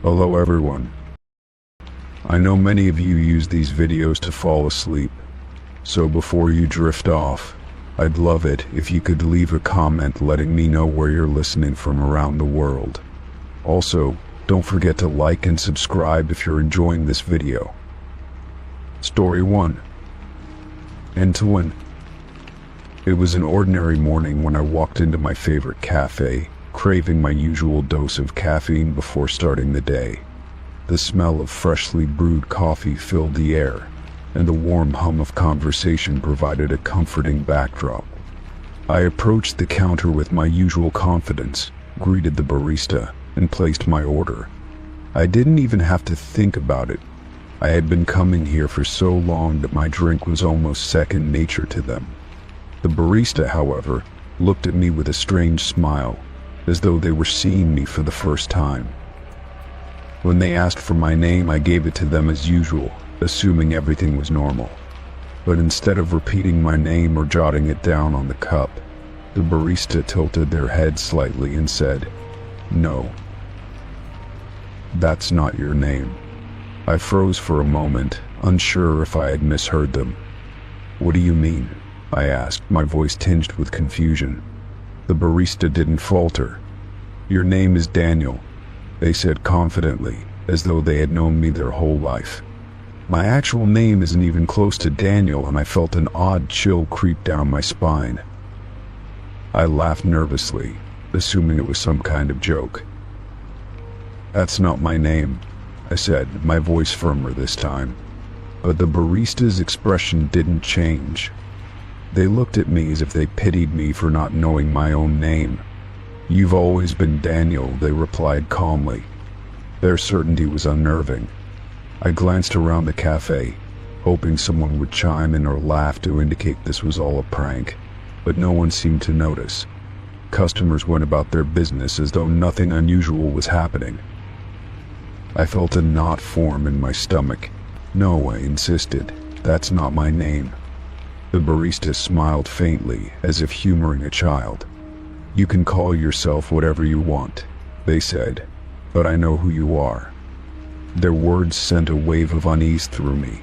Hello everyone. I know many of you use these videos to fall asleep, so before you drift off, I'd love it if you could leave a comment letting me know where you're listening from around the world. Also, don't forget to like and subscribe if you're enjoying this video. Story 1. End-to-end. It was an ordinary morning when I walked into my favorite cafe, craving my usual dose of caffeine before starting the day. The smell of freshly brewed coffee filled the air, and the warm hum of conversation provided a comforting backdrop. I approached the counter with my usual confidence, greeted the barista, and placed my order. I didn't even have to think about it. I had been coming here for so long that my drink was almost second nature to them. The barista, however, looked at me with a strange smile, as though they were seeing me for the first time. When they asked for my name, I gave it to them as usual, assuming everything was normal. But instead of repeating my name or jotting it down on the cup, the barista tilted their head slightly and said, "No, that's not your name." I froze for a moment, unsure if I had misheard them. "What do you mean?" I asked, my voice tinged with confusion. The barista didn't falter. "Your name is Daniel," they said confidently, as though they had known me their whole life. My actual name isn't even close to Daniel, and I felt an odd chill creep down my spine. I laughed nervously, assuming it was some kind of joke. "That's not my name," I said, my voice firmer this time. But the barista's expression didn't change. They looked at me as if they pitied me for not knowing my own name. "You've always been Daniel," they replied calmly. Their certainty was unnerving. I glanced around the cafe, hoping someone would chime in or laugh to indicate this was all a prank, but no one seemed to notice. Customers went about their business as though nothing unusual was happening. I felt a knot form in my stomach. "No," I insisted, "that's not my name." The barista smiled faintly, as if humoring a child. "You can call yourself whatever you want," they said, "but I know who you are." Their words sent a wave of unease through me.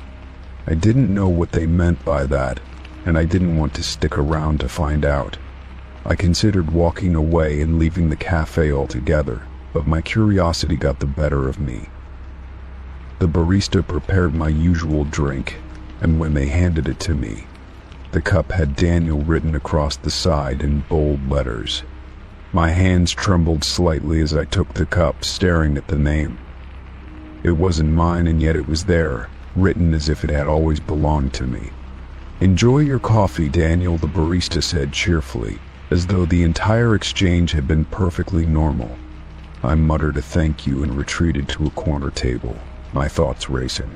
I didn't know what they meant by that, and I didn't want to stick around to find out. I considered walking away and leaving the cafe altogether, but my curiosity got the better of me. The barista prepared my usual drink, and when they handed it to me, the cup had Daniel written across the side in bold letters. My hands trembled slightly as I took the cup, staring at the name. It wasn't mine, and yet it was there, written as if it had always belonged to me. "Enjoy your coffee, Daniel," the barista said cheerfully, as though the entire exchange had been perfectly normal. I muttered a thank you and retreated to a corner table, my thoughts racing.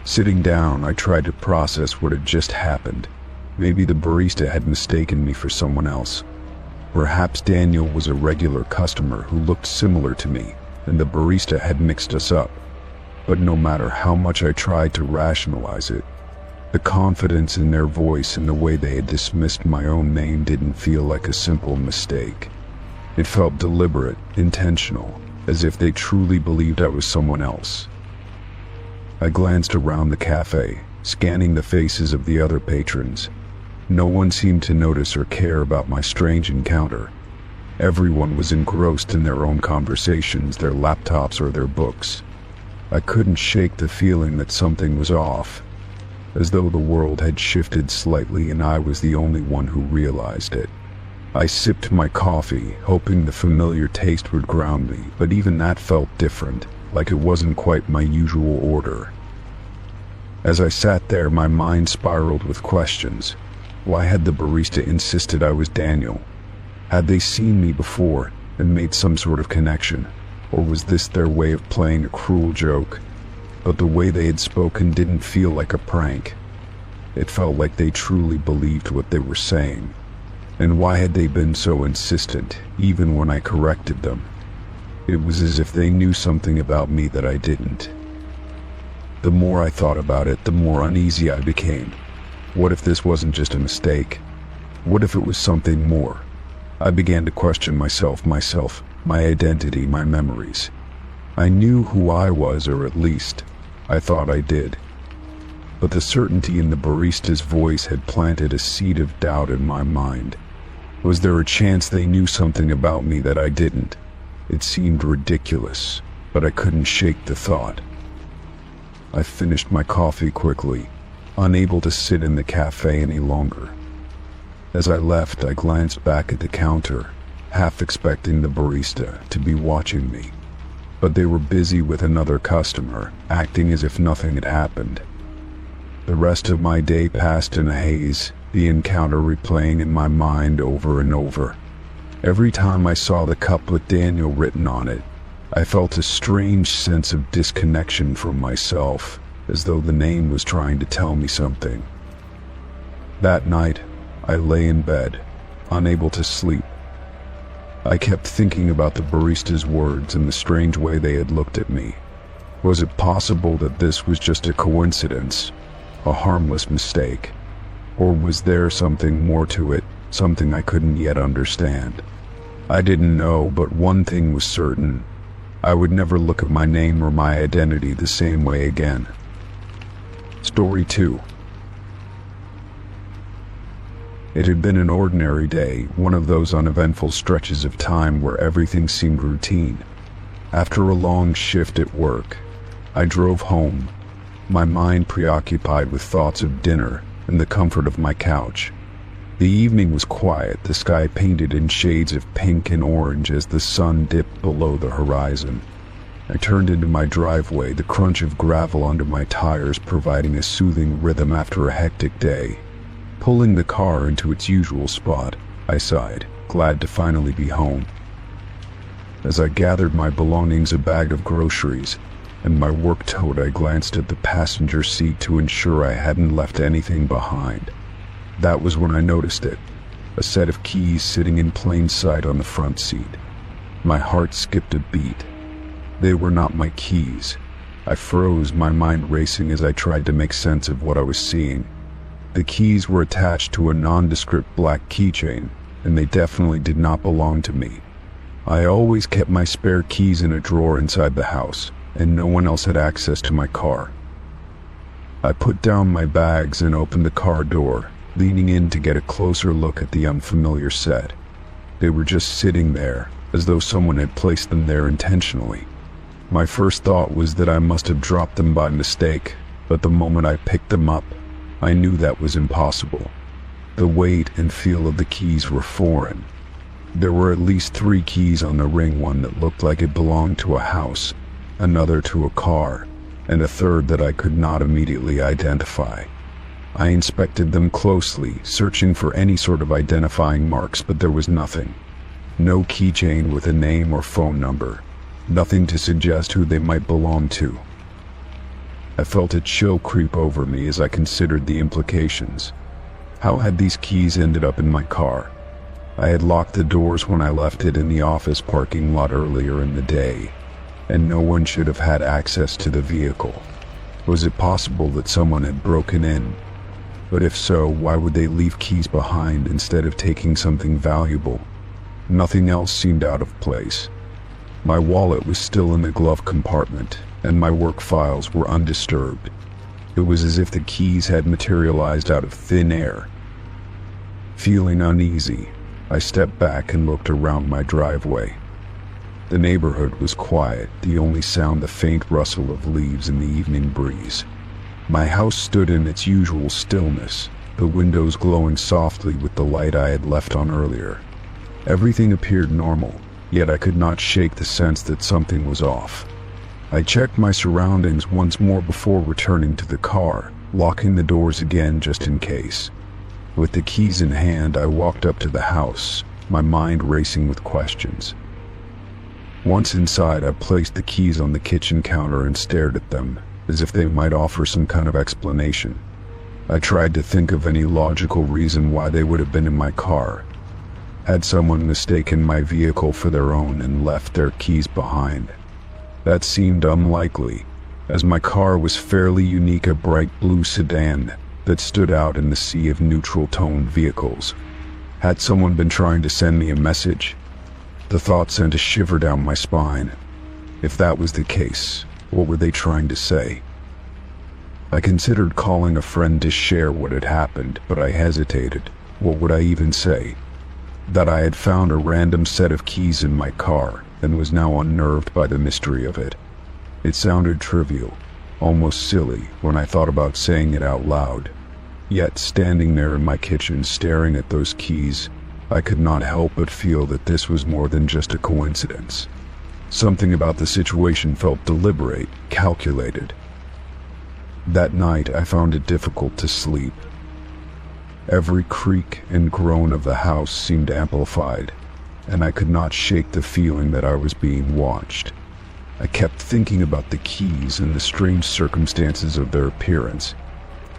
Sitting down, I tried to process what had just happened. Maybe the barista had mistaken me for someone else. Perhaps Daniel was a regular customer who looked similar to me, and the barista had mixed us up. But no matter how much I tried to rationalize it, the confidence in their voice and the way they had dismissed my own name didn't feel like a simple mistake. It felt deliberate, intentional, as if they truly believed I was someone else. I glanced around the cafe, scanning the faces of the other patrons. No one seemed to notice or care about my strange encounter. Everyone was engrossed in their own conversations, their laptops, or their books. I couldn't shake the feeling that something was off, as though the world had shifted slightly and I was the only one who realized it. I sipped my coffee, hoping the familiar taste would ground me, but even that felt different, like it wasn't quite my usual order. As I sat there, my mind spiraled with questions. Why had the barista insisted I was Daniel? Had they seen me before and made some sort of connection, or was this their way of playing a cruel joke? But the way they had spoken didn't feel like a prank. It felt like they truly believed what they were saying. And why had they been so insistent, even when I corrected them? It was as if they knew something about me that I didn't. The more I thought about it, the more uneasy I became. What if this wasn't just a mistake? What if it was something more? I began to question myself, my identity, my memories. I knew who I was, or at least, I thought I did. But the certainty in the barista's voice had planted a seed of doubt in my mind. Was there a chance they knew something about me that I didn't? It seemed ridiculous, but I couldn't shake the thought. I finished my coffee quickly, unable to sit in the cafe any longer. As I left, I glanced back at the counter, half expecting the barista to be watching me. But they were busy with another customer, acting as if nothing had happened. The rest of my day passed in a haze, the encounter replaying in my mind over and over. Every time I saw the cup with Daniel written on it, I felt a strange sense of disconnection from myself, as though the name was trying to tell me something. That night, I lay in bed, unable to sleep. I kept thinking about the barista's words and the strange way they had looked at me. Was it possible that this was just a coincidence, a harmless mistake? Or was there something more to it, something I couldn't yet understand? I didn't know, but one thing was certain. I would never look at my name or my identity the same way again. Story 2. It had been an ordinary day, one of those uneventful stretches of time where everything seemed routine. After a long shift at work, I drove home, my mind preoccupied with thoughts of dinner and the comfort of my couch. The evening was quiet, the sky painted in shades of pink and orange as the sun dipped below the horizon. I turned into my driveway, the crunch of gravel under my tires providing a soothing rhythm after a hectic day. Pulling the car into its usual spot, I sighed, glad to finally be home. As I gathered my belongings, a bag of groceries, and my work tote, I glanced at the passenger seat to ensure I hadn't left anything behind. That was when I noticed it, a set of keys sitting in plain sight on the front seat. My heart skipped a beat. They were not my keys. I froze, my mind racing as I tried to make sense of what I was seeing. The keys were attached to a nondescript black keychain, and they definitely did not belong to me. I always kept my spare keys in a drawer inside the house, and no one else had access to my car. I put down my bags and opened the car door, leaning in to get a closer look at the unfamiliar set. They were just sitting there, as though someone had placed them there intentionally. My first thought was that I must have dropped them by mistake, but the moment I picked them up, I knew that was impossible. The weight and feel of the keys were foreign. There were at least 3 keys on the ring, one that looked like it belonged to a house, another to a car, and a third that I could not immediately identify. I inspected them closely, searching for any sort of identifying marks, but there was nothing. No keychain with a name or phone number, nothing to suggest who they might belong to. I felt a chill creep over me as I considered the implications. How had these keys ended up in my car? I had locked the doors when I left it in the office parking lot earlier in the day, and no one should have had access to the vehicle. Was it possible that someone had broken in? But if so, why would they leave keys behind instead of taking something valuable? Nothing else seemed out of place. My wallet was still in the glove compartment, and my work files were undisturbed. It was as if the keys had materialized out of thin air. Feeling uneasy, I stepped back and looked around my driveway. The neighborhood was quiet, the only sound the faint rustle of leaves in the evening breeze. My house stood in its usual stillness, the windows glowing softly with the light I had left on earlier. Everything appeared normal, yet I could not shake the sense that something was off. I checked my surroundings once more before returning to the car, locking the doors again just in case. With the keys in hand, I walked up to the house, my mind racing with questions. Once inside, I placed the keys on the kitchen counter and stared at them, as if they might offer some kind of explanation. I tried to think of any logical reason why they would have been in my car. Had someone mistaken my vehicle for their own and left their keys behind? That seemed unlikely, as my car was fairly unique, a bright blue sedan that stood out in the sea of neutral-toned vehicles. Had someone been trying to send me a message? The thought sent a shiver down my spine. If that was the case, what were they trying to say? I considered calling a friend to share what had happened, but I hesitated. What would I even say? That I had found a random set of keys in my car and was now unnerved by the mystery of it. It sounded trivial, almost silly when I thought about saying it out loud. Yet, standing there in my kitchen staring at those keys, I could not help but feel that this was more than just a coincidence. Something about the situation felt deliberate, calculated. That night, I found it difficult to sleep. Every creak and groan of the house seemed amplified, and I could not shake the feeling that I was being watched. I kept thinking about the keys and the strange circumstances of their appearance.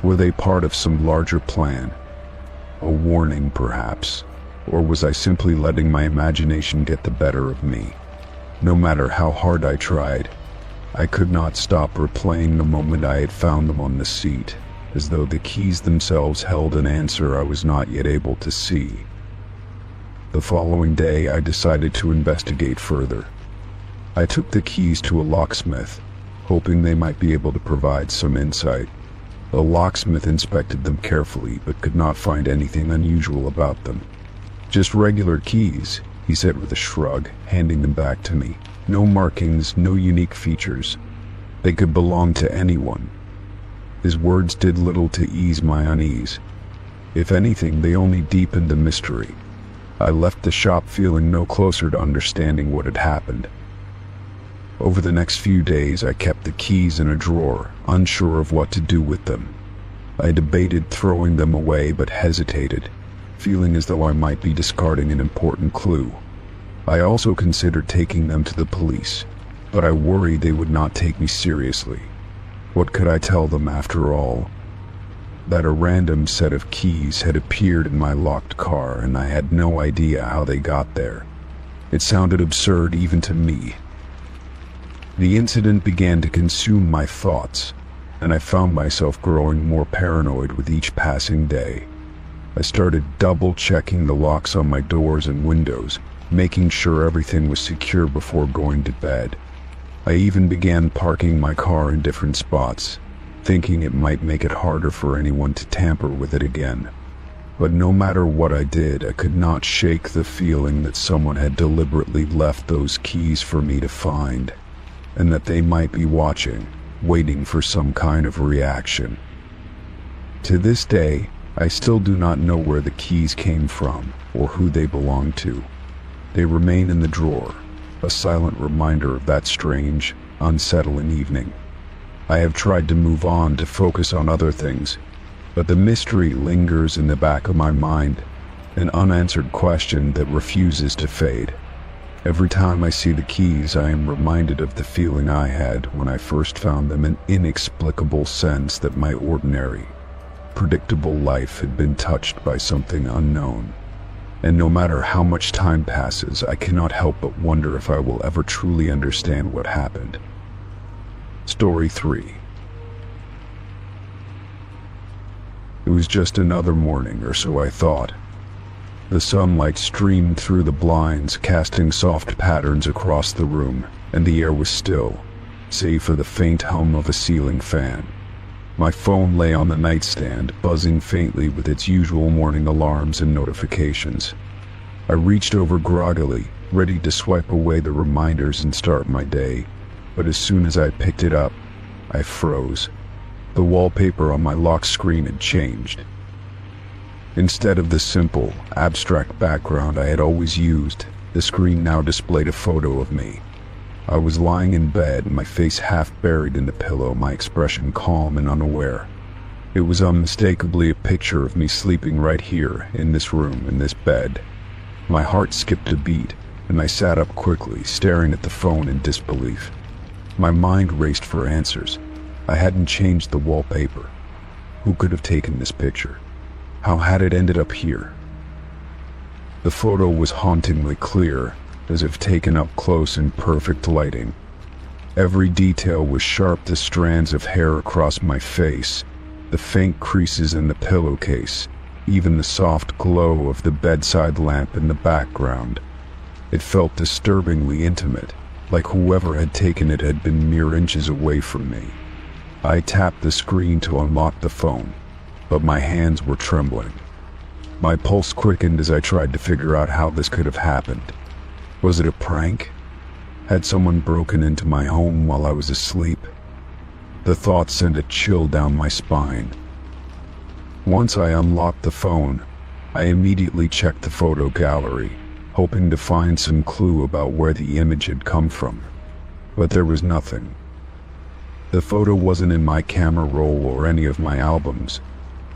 Were they part of some larger plan? A warning, perhaps? Or was I simply letting my imagination get the better of me? No matter how hard I tried, I could not stop replaying the moment I had found them on the seat, as though the keys themselves held an answer I was not yet able to see. The following day, I decided to investigate further. I took the keys to a locksmith, hoping they might be able to provide some insight. The locksmith inspected them carefully, but could not find anything unusual about them. "Just regular keys," he said with a shrug, handing them back to me. "No markings, no unique features. They could belong to anyone." His words did little to ease my unease. If anything, they only deepened the mystery. I left the shop feeling no closer to understanding what had happened. Over the next few days, I kept the keys in a drawer, unsure of what to do with them. I debated throwing them away, but hesitated, feeling as though I might be discarding an important clue. I also considered taking them to the police, but I worried they would not take me seriously. What could I tell them after all? That a random set of keys had appeared in my locked car and I had no idea how they got there. It sounded absurd even to me. The incident began to consume my thoughts, and I found myself growing more paranoid with each passing day. I started double-checking the locks on my doors and windows, making sure everything was secure before going to bed. I even began parking my car in different spots, thinking it might make it harder for anyone to tamper with it again. But no matter what I did, I could not shake the feeling that someone had deliberately left those keys for me to find, and that they might be watching, waiting for some kind of reaction. To this day, I still do not know where the keys came from or who they belong to. They remain in the drawer, a silent reminder of that strange, unsettling evening. I have tried to move on to focus on other things, but the mystery lingers in the back of my mind, an unanswered question that refuses to fade. Every time I see the keys, I am reminded of the feeling I had when I first found them, an inexplicable sense that my ordinary, predictable life had been touched by something unknown. And no matter how much time passes, I cannot help but wonder if I will ever truly understand what happened. Story 3. It was just another morning, or so I thought. The sunlight streamed through the blinds, casting soft patterns across the room, and the air was still, save for the faint hum of a ceiling fan. My phone lay on the nightstand, buzzing faintly with its usual morning alarms and notifications. I reached over groggily, ready to swipe away the reminders and start my day, but as soon as I picked it up, I froze. The wallpaper on my lock screen had changed. Instead of the simple, abstract background I had always used, the screen now displayed a photo of me. I was lying in bed, my face half buried in the pillow, my expression calm and unaware. It was unmistakably a picture of me sleeping right here, in this room, in this bed. My heart skipped a beat, and I sat up quickly, staring at the phone in disbelief. My mind raced for answers. I hadn't changed the wallpaper. Who could have taken this picture? How had it ended up here? The photo was hauntingly clear, as if taken up close in perfect lighting. Every detail was sharp, the strands of hair across my face, the faint creases in the pillowcase, even the soft glow of the bedside lamp in the background. It felt disturbingly intimate, like whoever had taken it had been mere inches away from me. I tapped the screen to unlock the phone, but my hands were trembling. My pulse quickened as I tried to figure out how this could have happened. Was it a prank? Had someone broken into my home while I was asleep? The thought sent a chill down my spine. Once I unlocked the phone, I immediately checked the photo gallery, hoping to find some clue about where the image had come from. But there was nothing. The photo wasn't in my camera roll or any of my albums.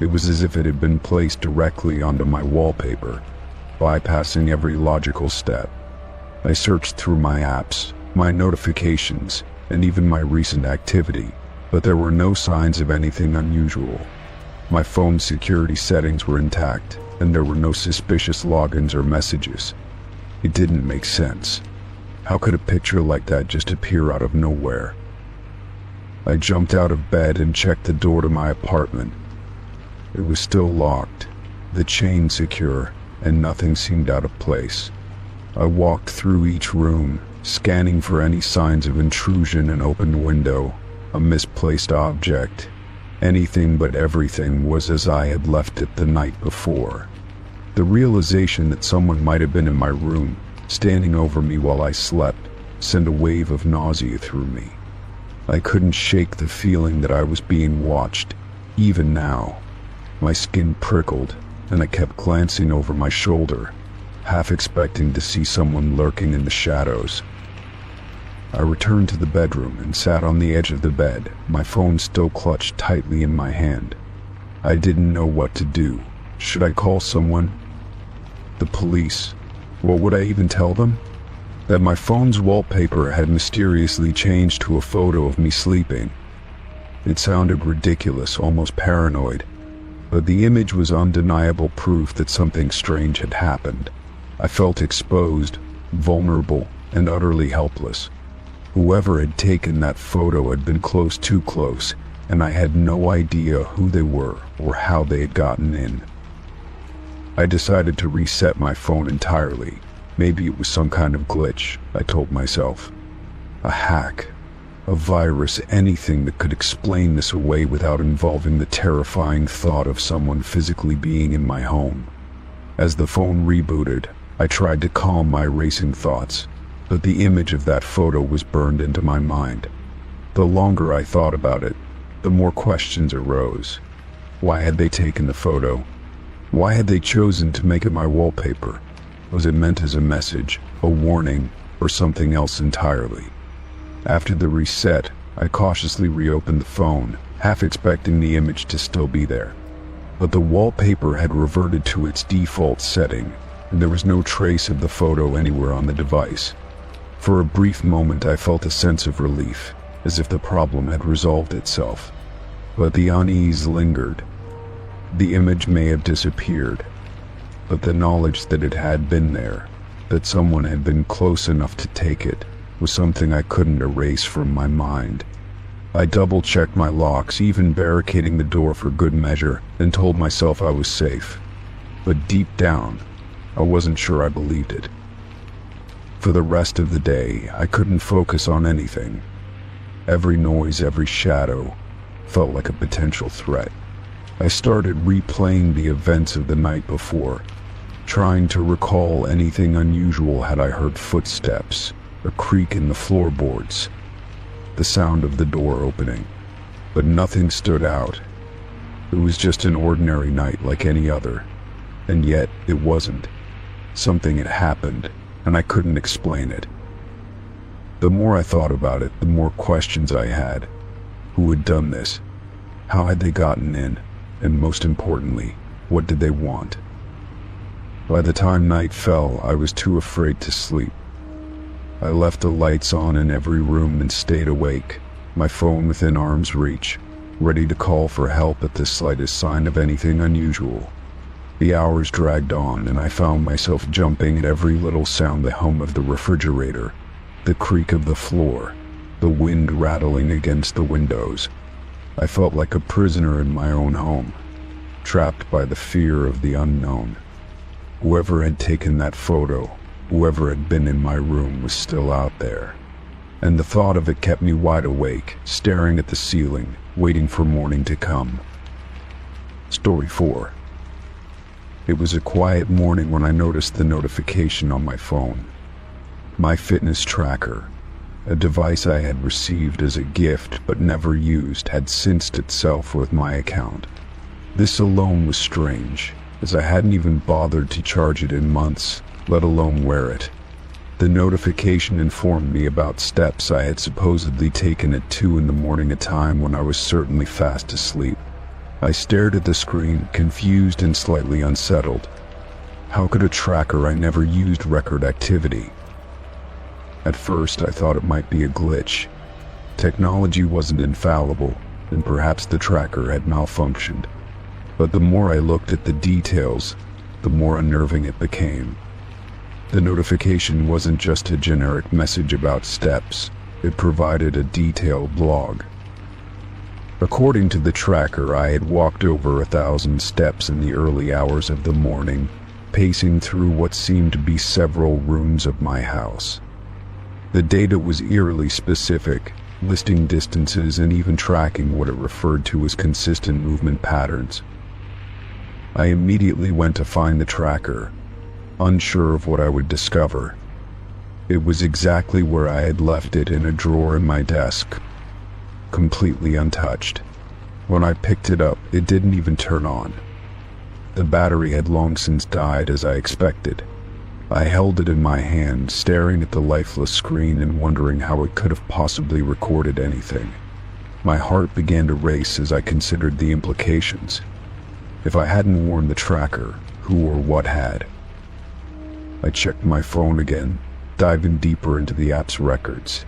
It was as if it had been placed directly onto my wallpaper, bypassing every logical step. I searched through my apps, my notifications, and even my recent activity, but there were no signs of anything unusual. My phone's security settings were intact, and there were no suspicious logins or messages. It didn't make sense. How could a picture like that just appear out of nowhere? I jumped out of bed and checked the door to my apartment. It was still locked, the chain secure, and nothing seemed out of place. I walked through each room, scanning for any signs of intrusion: an open window, a misplaced object. Anything but everything was as I had left it the night before. The realization that someone might have been in my room, standing over me while I slept, sent a wave of nausea through me. I couldn't shake the feeling that I was being watched, even now. My skin prickled, and I kept glancing over my shoulder, half expecting to see someone lurking in the shadows. I returned to the bedroom and sat on the edge of the bed, my phone still clutched tightly in my hand. I didn't know what to do. Should I call someone? The police? What would I even tell them? That my phone's wallpaper had mysteriously changed to a photo of me sleeping. It sounded ridiculous, almost paranoid, but the image was undeniable proof that something strange had happened. I felt exposed, vulnerable, and utterly helpless. Whoever had taken that photo had been close, too close, and I had no idea who they were or how they had gotten in. I decided to reset my phone entirely. Maybe it was some kind of glitch, I told myself. A hack, a virus, anything that could explain this away without involving the terrifying thought of someone physically being in my home. As the phone rebooted, I tried to calm my racing thoughts, but the image of that photo was burned into my mind. The longer I thought about it, the more questions arose. Why had they taken the photo? Why had they chosen to make it my wallpaper? Was it meant as a message, a warning, or something else entirely? After the reset, I cautiously reopened the phone, half expecting the image to still be there. But the wallpaper had reverted to its default setting, and there was no trace of the photo anywhere on the device. For a brief moment I felt a sense of relief, as if the problem had resolved itself. But the unease lingered. The image may have disappeared, but the knowledge that it had been there, that someone had been close enough to take it, was something I couldn't erase from my mind. I double-checked my locks, even barricading the door for good measure, and told myself I was safe. But deep down, I wasn't sure I believed it. For the rest of the day, I couldn't focus on anything. Every noise, every shadow, felt like a potential threat. I started replaying the events of the night before, trying to recall anything unusual. Had I heard footsteps, a creak in the floorboards, the sound of the door opening? But nothing stood out. It was just an ordinary night like any other, and yet it wasn't. Something had happened, and I couldn't explain it. The more I thought about it, the more questions I had. Who had done this? How had they gotten in? And most importantly, what did they want? By the time night fell, I was too afraid to sleep. I left the lights on in every room and stayed awake, my phone within arm's reach, ready to call for help at the slightest sign of anything unusual. The hours dragged on, and I found myself jumping at every little sound: the hum of the refrigerator, the creak of the floor, the wind rattling against the windows. I felt like a prisoner in my own home, trapped by the fear of the unknown. Whoever had taken that photo, whoever had been in my room, was still out there, and the thought of it kept me wide awake, staring at the ceiling, waiting for morning to come. Story 4. It was a quiet morning when I noticed the notification on my phone. My fitness tracker, a device I had received as a gift but never used, had synced itself with my account. This alone was strange, as I hadn't even bothered to charge it in months, let alone wear it. The notification informed me about steps I had supposedly taken at 2 a.m, a time when I was certainly fast asleep. I stared at the screen, confused and slightly unsettled. How could a tracker I never used record activity? At first, I thought it might be a glitch. Technology wasn't infallible, and perhaps the tracker had malfunctioned. But the more I looked at the details, the more unnerving it became. The notification wasn't just a generic message about steps, it provided a detailed log. According to the tracker, I had walked over 1,000 steps in the early hours of the morning, pacing through what seemed to be several rooms of my house. The data was eerily specific, listing distances and even tracking what it referred to as consistent movement patterns. I immediately went to find the tracker, unsure of what I would discover. It was exactly where I had left it, in a drawer in my desk, completely untouched. When I picked it up, it didn't even turn on. The battery had long since died, as I expected. I held it in my hand, staring at the lifeless screen and wondering how it could have possibly recorded anything. My heart began to race as I considered the implications. If I hadn't worn the tracker, who or what had? I checked my phone again, diving deeper into the app's records.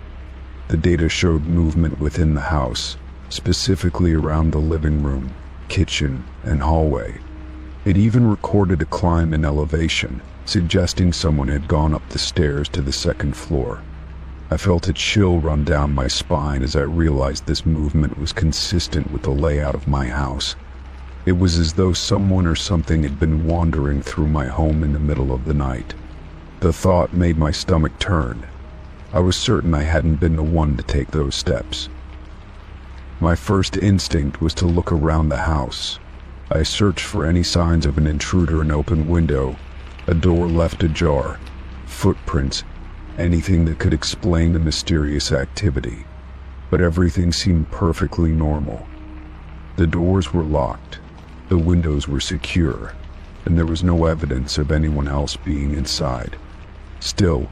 The data showed movement within the house, specifically around the living room, kitchen, and hallway. It even recorded a climb in elevation, suggesting someone had gone up the stairs to the second floor. I felt a chill run down my spine as I realized this movement was consistent with the layout of my house. It was as though someone or something had been wandering through my home in the middle of the night. The thought made my stomach turn. I was certain I hadn't been the one to take those steps. My first instinct was to look around the house. I searched for any signs of an intruder: an open window, a door left ajar, footprints, anything that could explain the mysterious activity. But everything seemed perfectly normal. The doors were locked, the windows were secure, and there was no evidence of anyone else being inside. Still,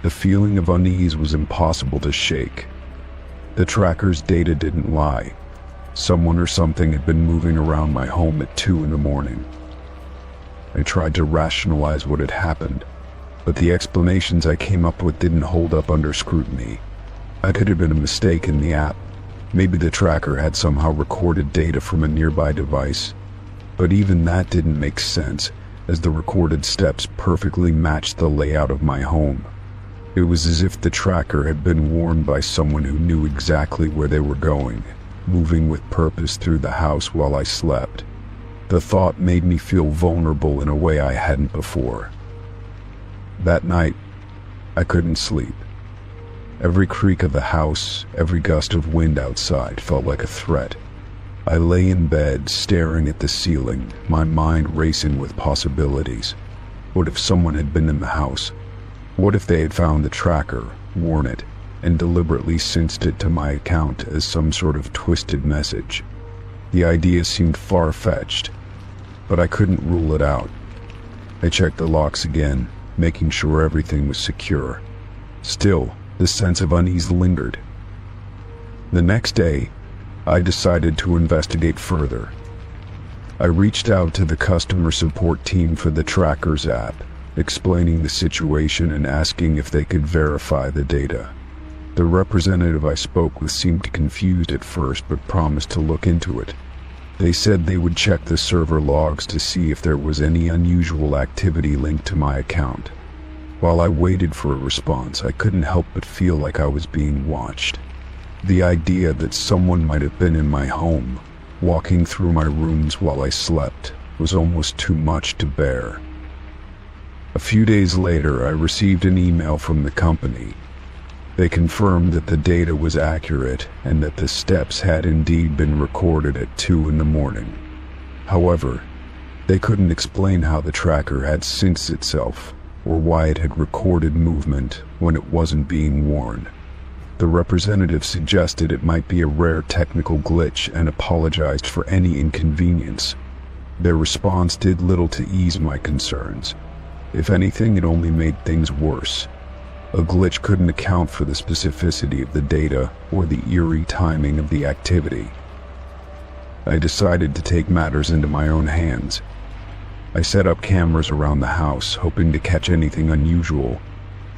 the feeling of unease was impossible to shake. The tracker's data didn't lie. Someone or something had been moving around my home at 2 a.m. I tried to rationalize what had happened, but the explanations I came up with didn't hold up under scrutiny. It could have been a mistake in the app. Maybe the tracker had somehow recorded data from a nearby device. But even that didn't make sense, as the recorded steps perfectly matched the layout of my home. It was as if the tracker had been worn by someone who knew exactly where they were going, moving with purpose through the house while I slept. The thought made me feel vulnerable in a way I hadn't before. That night, I couldn't sleep. Every creak of the house, every gust of wind outside felt like a threat. I lay in bed, staring at the ceiling, my mind racing with possibilities. What if someone had been in the house? What if they had found the tracker, worn it, and deliberately synced it to my account as some sort of twisted message? The idea seemed far-fetched, but I couldn't rule it out. I checked the locks again, making sure everything was secure. Still, the sense of unease lingered. The next day, I decided to investigate further. I reached out to the customer support team for the Trackers app, explaining the situation and asking if they could verify the data. The representative I spoke with seemed confused at first, but promised to look into it. They said they would check the server logs to see if there was any unusual activity linked to my account. While I waited for a response, I couldn't help but feel like I was being watched. The idea that someone might have been in my home, walking through my rooms while I slept, was almost too much to bear. A few days later, I received an email from the company. They confirmed that the data was accurate and that the steps had indeed been recorded at 2 in the morning. However, they couldn't explain how the tracker had synced itself or why it had recorded movement when it wasn't being worn. The representative suggested it might be a rare technical glitch and apologized for any inconvenience. Their response did little to ease my concerns. If anything, it only made things worse. A glitch couldn't account for the specificity of the data or the eerie timing of the activity. I decided to take matters into my own hands. I set up cameras around the house, hoping to catch anything unusual.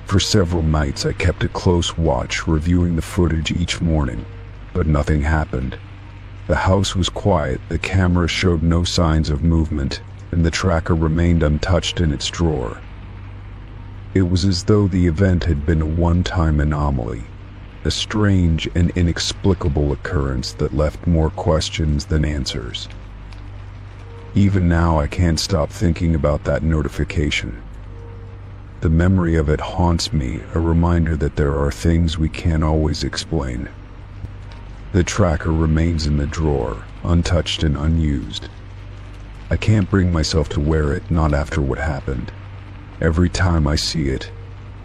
For several nights I kept a close watch, reviewing the footage each morning, but nothing happened. The house was quiet, the camera showed no signs of movement, and the tracker remained untouched in its drawer. It was as though the event had been a one-time anomaly, a strange and inexplicable occurrence that left more questions than answers. Even now I can't stop thinking about that notification. The memory of it haunts me, a reminder that there are things we can't always explain. The tracker remains in the drawer, untouched and unused. I can't bring myself to wear it, not after what happened. Every time I see it,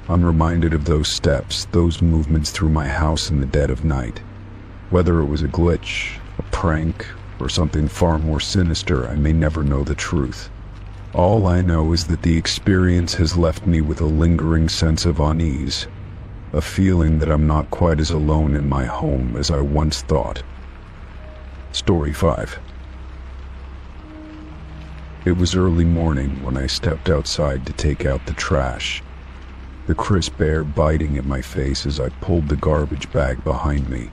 I'm reminded of those steps, those movements through my house in the dead of night. Whether it was a glitch, a prank, or something far more sinister, I may never know the truth. All I know is that the experience has left me with a lingering sense of unease, a feeling that I'm not quite as alone in my home as I once thought. Story 5. It was early morning when I stepped outside to take out the trash, the crisp air biting at my face as I pulled the garbage bag behind me.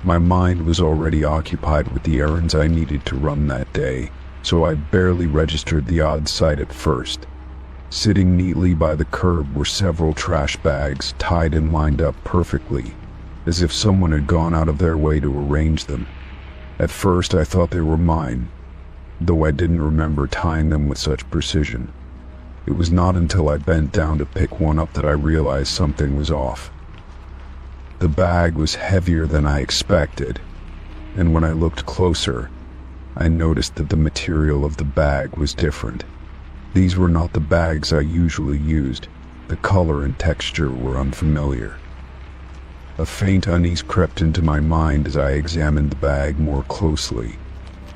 My mind was already occupied with the errands I needed to run that day, so I barely registered the odd sight at first. Sitting neatly by the curb were several trash bags, tied and lined up perfectly, as if someone had gone out of their way to arrange them. At first I thought they were mine, though I didn't remember tying them with such precision. It was not until I bent down to pick one up that I realized something was off. The bag was heavier than I expected, and when I looked closer, I noticed that the material of the bag was different. These were not the bags I usually used. The color and texture were unfamiliar. A faint unease crept into my mind as I examined the bag more closely.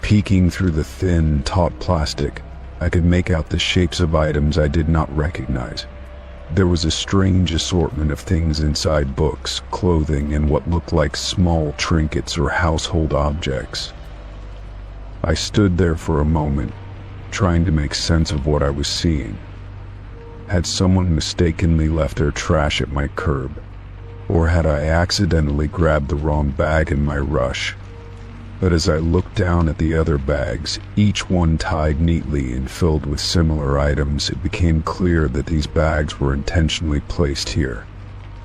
Peeking through the thin, taut plastic, I could make out the shapes of items I did not recognize. There was a strange assortment of things inside: books, clothing, and what looked like small trinkets or household objects. I stood there for a moment, trying to make sense of what I was seeing. Had someone mistakenly left their trash at my curb? Or had I accidentally grabbed the wrong bag in my rush? But as I looked down at the other bags, each one tied neatly and filled with similar items, it became clear that these bags were intentionally placed here.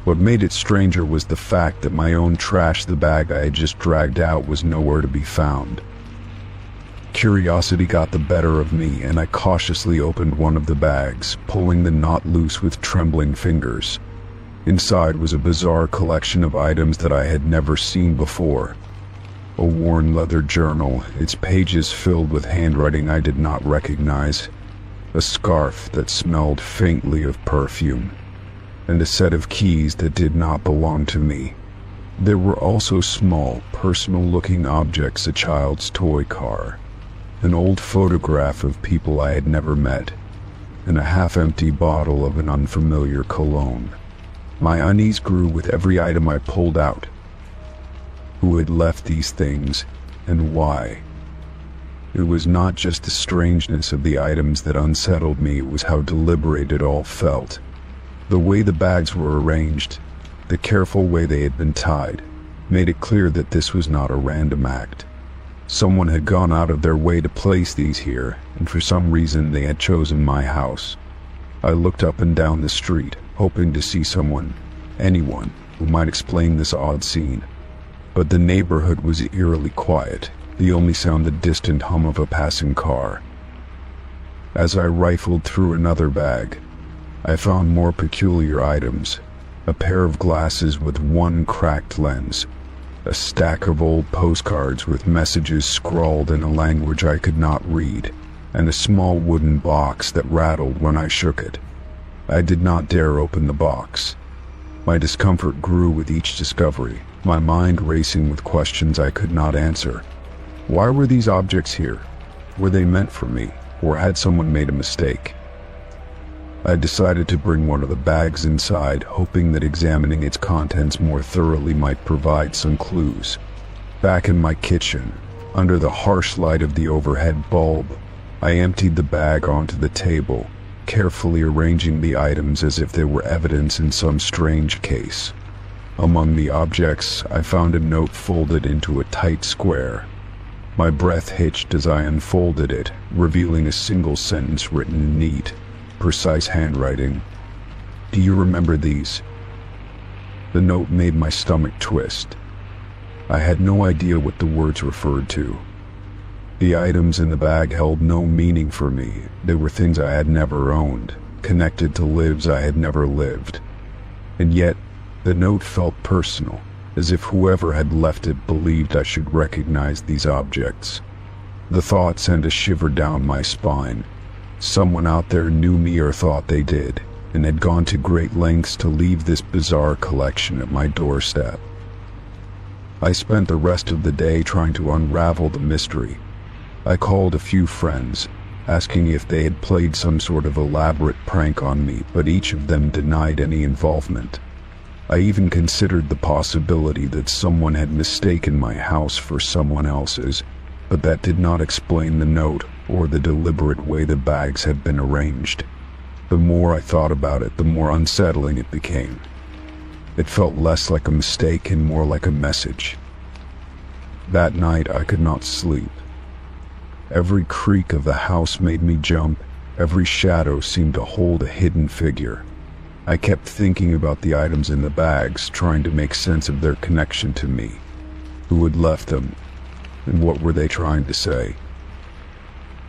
What made it stranger was the fact that my own trash, the bag I had just dragged out, was nowhere to be found. Curiosity got the better of me, and I cautiously opened one of the bags, pulling the knot loose with trembling fingers. Inside was a bizarre collection of items that I had never seen before. A worn leather journal, its pages filled with handwriting I did not recognize, a scarf that smelled faintly of perfume, and a set of keys that did not belong to me. There were also small, personal-looking objects: a child's toy car, an old photograph of people I had never met, and a half-empty bottle of an unfamiliar cologne. My unease grew with every item I pulled out. Who had left these things, and why? It was not just the strangeness of the items that unsettled me, it was how deliberate it all felt. The way the bags were arranged, the careful way they had been tied, made it clear that this was not a random act. Someone had gone out of their way to place these here, and for some reason they had chosen my house. I looked up and down the street, hoping to see someone, anyone, who might explain this odd scene. But the neighborhood was eerily quiet, the only sound the distant hum of a passing car. As I rifled through another bag, I found more peculiar items: a pair of glasses with one cracked lens, a stack of old postcards with messages scrawled in a language I could not read, and a small wooden box that rattled when I shook it. I did not dare open the box. My discomfort grew with each discovery, my mind racing with questions I could not answer. Why were these objects here? Were they meant for me, or had someone made a mistake? I decided to bring one of the bags inside, hoping that examining its contents more thoroughly might provide some clues. Back in my kitchen, under the harsh light of the overhead bulb, I emptied the bag onto the table, carefully arranging the items as if they were evidence in some strange case. Among the objects, I found a note folded into a tight square. My breath hitched as I unfolded it, revealing a single sentence written in neat, precise handwriting. "Do you remember these?" The note made my stomach twist. I had no idea what the words referred to. The items in the bag held no meaning for me. They were things I had never owned, connected to lives I had never lived. And yet, the note felt personal, as if whoever had left it believed I should recognize these objects. The thought sent a shiver down my spine. Someone out there knew me or thought they did, and had gone to great lengths to leave this bizarre collection at my doorstep. I spent the rest of the day trying to unravel the mystery. I called a few friends, asking if they had played some sort of elaborate prank on me, but each of them denied any involvement. I even considered the possibility that someone had mistaken my house for someone else's, but that did not explain the note or the deliberate way the bags had been arranged. The more I thought about it, the more unsettling it became. It felt less like a mistake and more like a message. That night I could not sleep. Every creak of the house made me jump. Every shadow seemed to hold a hidden figure. I kept thinking about the items in the bags, trying to make sense of their connection to me. Who had left them? And what were they trying to say?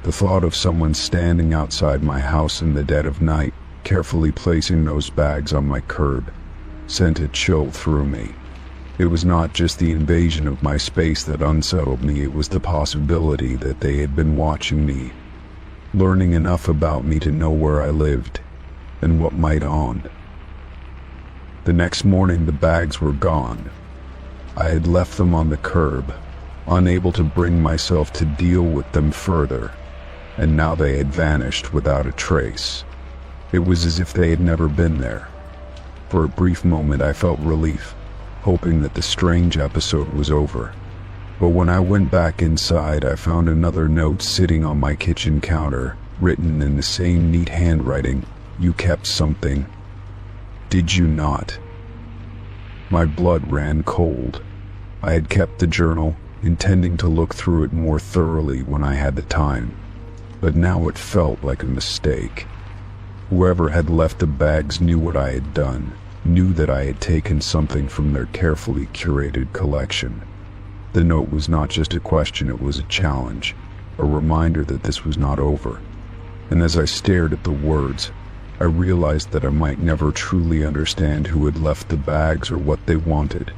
The thought of someone standing outside my house in the dead of night, carefully placing those bags on my curb, sent a chill through me. It was not just the invasion of my space that unsettled me, it was the possibility that they had been watching me, learning enough about me to know where I lived and what might on. The next morning the bags were gone. I had left them on the curb, unable to bring myself to deal with them further, and now they had vanished without a trace. It was as if they had never been there. For a brief moment I felt relief, hoping that the strange episode was over. But when I went back inside, I found another note sitting on my kitchen counter, written in the same neat handwriting. "You kept something, did you not?" My blood ran cold. I had kept the journal, intending to look through it more thoroughly when I had the time, but now it felt like a mistake. Whoever had left the bags knew what I had done, knew that I had taken something from their carefully curated collection. The note was not just a question, it was a challenge, a reminder that this was not over. And as I stared at the words, I realized that I might never truly understand who had left the bags or what they wanted.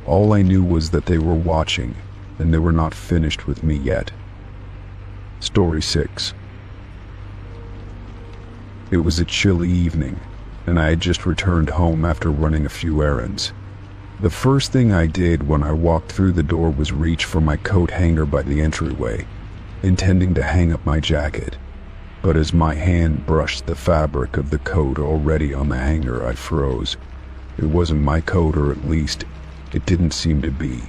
All I knew was that they were watching, and they were not finished with me yet. Story 6. It was a chilly evening, and I had just returned home after running a few errands. The first thing I did when I walked through the door was reach for my coat hanger by the entryway, intending to hang up my jacket. But as my hand brushed the fabric of the coat already on the hanger, I froze. It wasn't my coat, or at least, it didn't seem to be.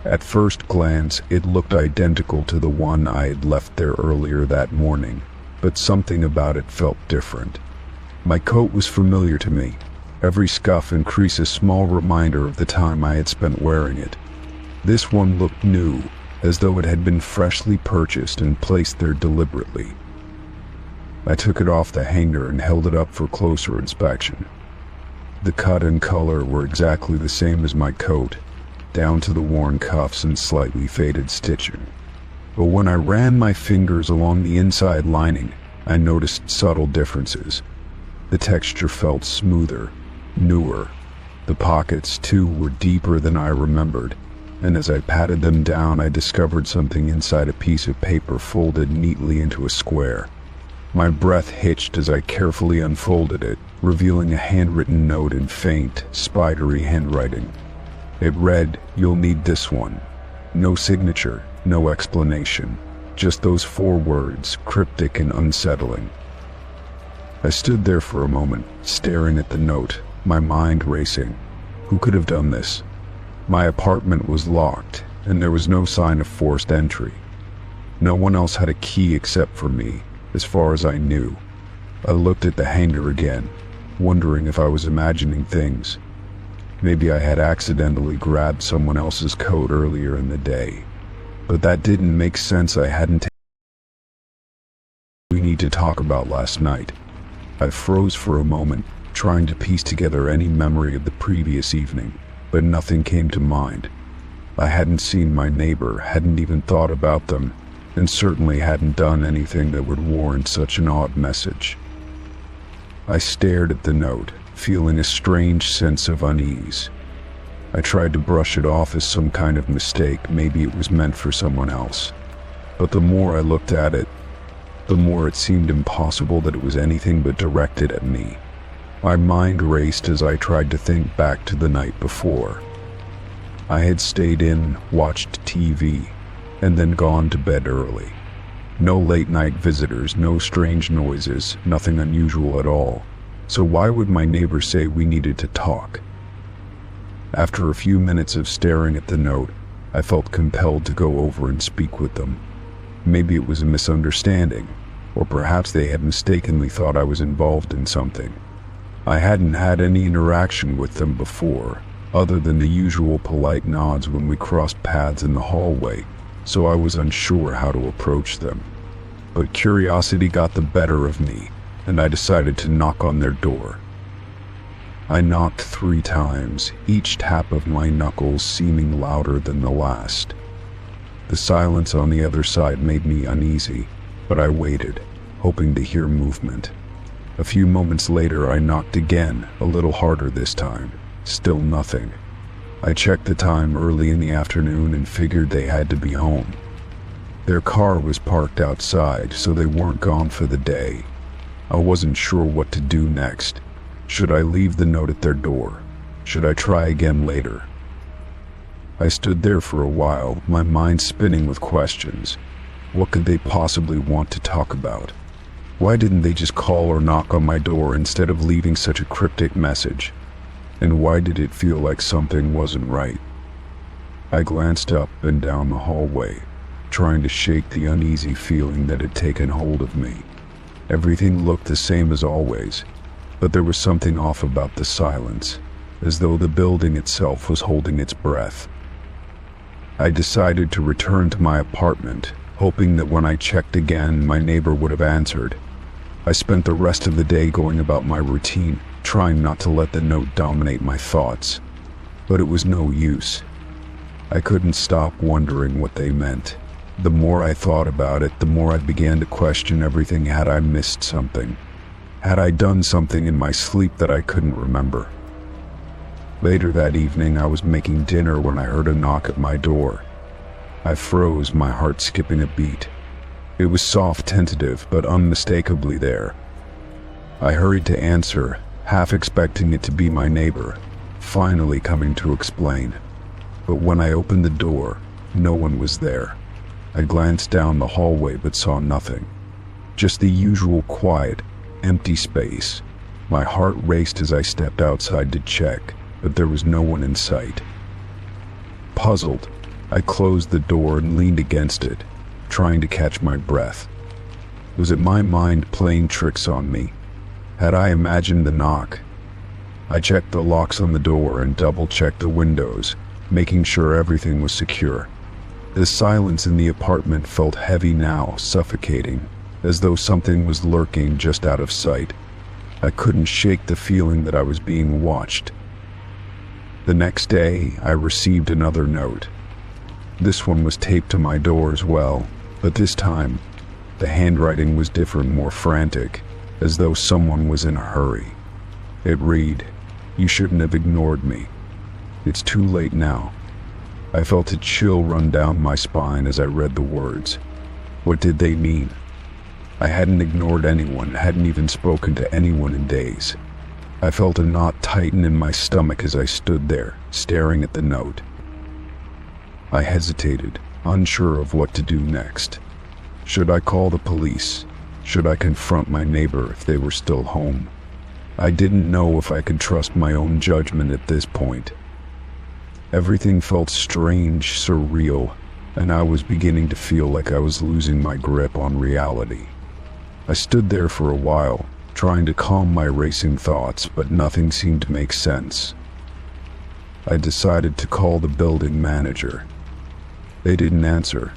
At first glance, it looked identical to the one I had left there earlier that morning, but something about it felt different. My coat was familiar to me, every scuff and crease a small reminder of the time I had spent wearing it. This one looked new, as though it had been freshly purchased and placed there deliberately. I took it off the hanger and held it up for closer inspection. The cut and color were exactly the same as my coat, down to the worn cuffs and slightly faded stitching. But when I ran my fingers along the inside lining, I noticed subtle differences. The texture felt smoother, newer, The pockets, too, were deeper than I remembered, and as I patted them down, I discovered something inside a piece of paper folded neatly into a square. My breath hitched as I carefully unfolded it, revealing a handwritten note in faint, spidery handwriting. It read, "You'll need this one." No signature, no explanation, just those 4 words, cryptic and unsettling. I stood there for a moment, staring at the note, my mind racing. Who could have done this? My apartment was locked, and there was no sign of forced entry. No one else had a key except for me, as far as I knew. I looked at the hanger again, wondering if I was imagining things. Maybe I had accidentally grabbed someone else's coat earlier in the day. But that didn't make sense. I hadn't taken we need to talk about last night. I froze for a moment, trying to piece together any memory of the previous evening, but nothing came to mind. I hadn't seen my neighbor, hadn't even thought about them, and certainly hadn't done anything that would warrant such an odd message. I stared at the note, feeling a strange sense of unease. I tried to brush it off as some kind of mistake, maybe it was meant for someone else. But the more I looked at it, the more it seemed impossible that it was anything but directed at me. My mind raced as I tried to think back to the night before. I had stayed in, watched TV, and then gone to bed early. No late-night visitors, no strange noises, nothing unusual at all. So why would my neighbor say we needed to talk? After a few minutes of staring at the note, I felt compelled to go over and speak with them. Maybe it was a misunderstanding, or perhaps they had mistakenly thought I was involved in something. I hadn't had any interaction with them before, other than the usual polite nods when we crossed paths in the hallway, so I was unsure how to approach them. But curiosity got the better of me, and I decided to knock on their door. I knocked 3 times, each tap of my knuckles seeming louder than the last. The silence on the other side made me uneasy, but I waited, hoping to hear movement. A few moments later I knocked again, a little harder this time. Still nothing. I checked the time early in the afternoon and figured they had to be home. Their car was parked outside, so they weren't gone for the day. I wasn't sure what to do next. Should I leave the note at their door? Should I try again later? I stood there for a while, my mind spinning with questions. What could they possibly want to talk about? Why didn't they just call or knock on my door instead of leaving such a cryptic message? And why did it feel like something wasn't right? I glanced up and down the hallway, trying to shake the uneasy feeling that had taken hold of me. Everything looked the same as always, but there was something off about the silence, as though the building itself was holding its breath. I decided to return to my apartment, hoping that when I checked again, my neighbor would have answered. I spent the rest of the day going about my routine, trying not to let the note dominate my thoughts. But it was no use. I couldn't stop wondering what they meant. The more I thought about it, the more I began to question everything. Had I missed something? Had I done something in my sleep that I couldn't remember? Later that evening, I was making dinner when I heard a knock at my door. I froze, my heart skipping a beat. It was soft, tentative, but unmistakably there. I hurried to answer, half expecting it to be my neighbor, finally coming to explain. But when I opened the door, no one was there. I glanced down the hallway but saw nothing. Just the usual quiet, empty space. My heart raced as I stepped outside to check, but there was no one in sight. Puzzled, I closed the door and leaned against it, trying to catch my breath. Was it my mind playing tricks on me? Had I imagined the knock? I checked the locks on the door and double-checked the windows, making sure everything was secure. The silence in the apartment felt heavy now, suffocating, as though something was lurking just out of sight. I couldn't shake the feeling that I was being watched. The next day, I received another note. This one was taped to my door as well, but this time, the handwriting was different, more frantic, as though someone was in a hurry. It read, You shouldn't have ignored me. It's too late now." I felt a chill run down my spine as I read the words. What did they mean? I hadn't ignored anyone, hadn't even spoken to anyone in days. I felt a knot tighten in my stomach as I stood there, staring at the note. I hesitated, unsure of what to do next. Should I call the police? Should I confront my neighbor if they were still home? I didn't know if I could trust my own judgment at this point. Everything felt strange, surreal, and I was beginning to feel like I was losing my grip on reality. I stood there for a while, trying to calm my racing thoughts, but nothing seemed to make sense. I decided to call the building manager. They didn't answer,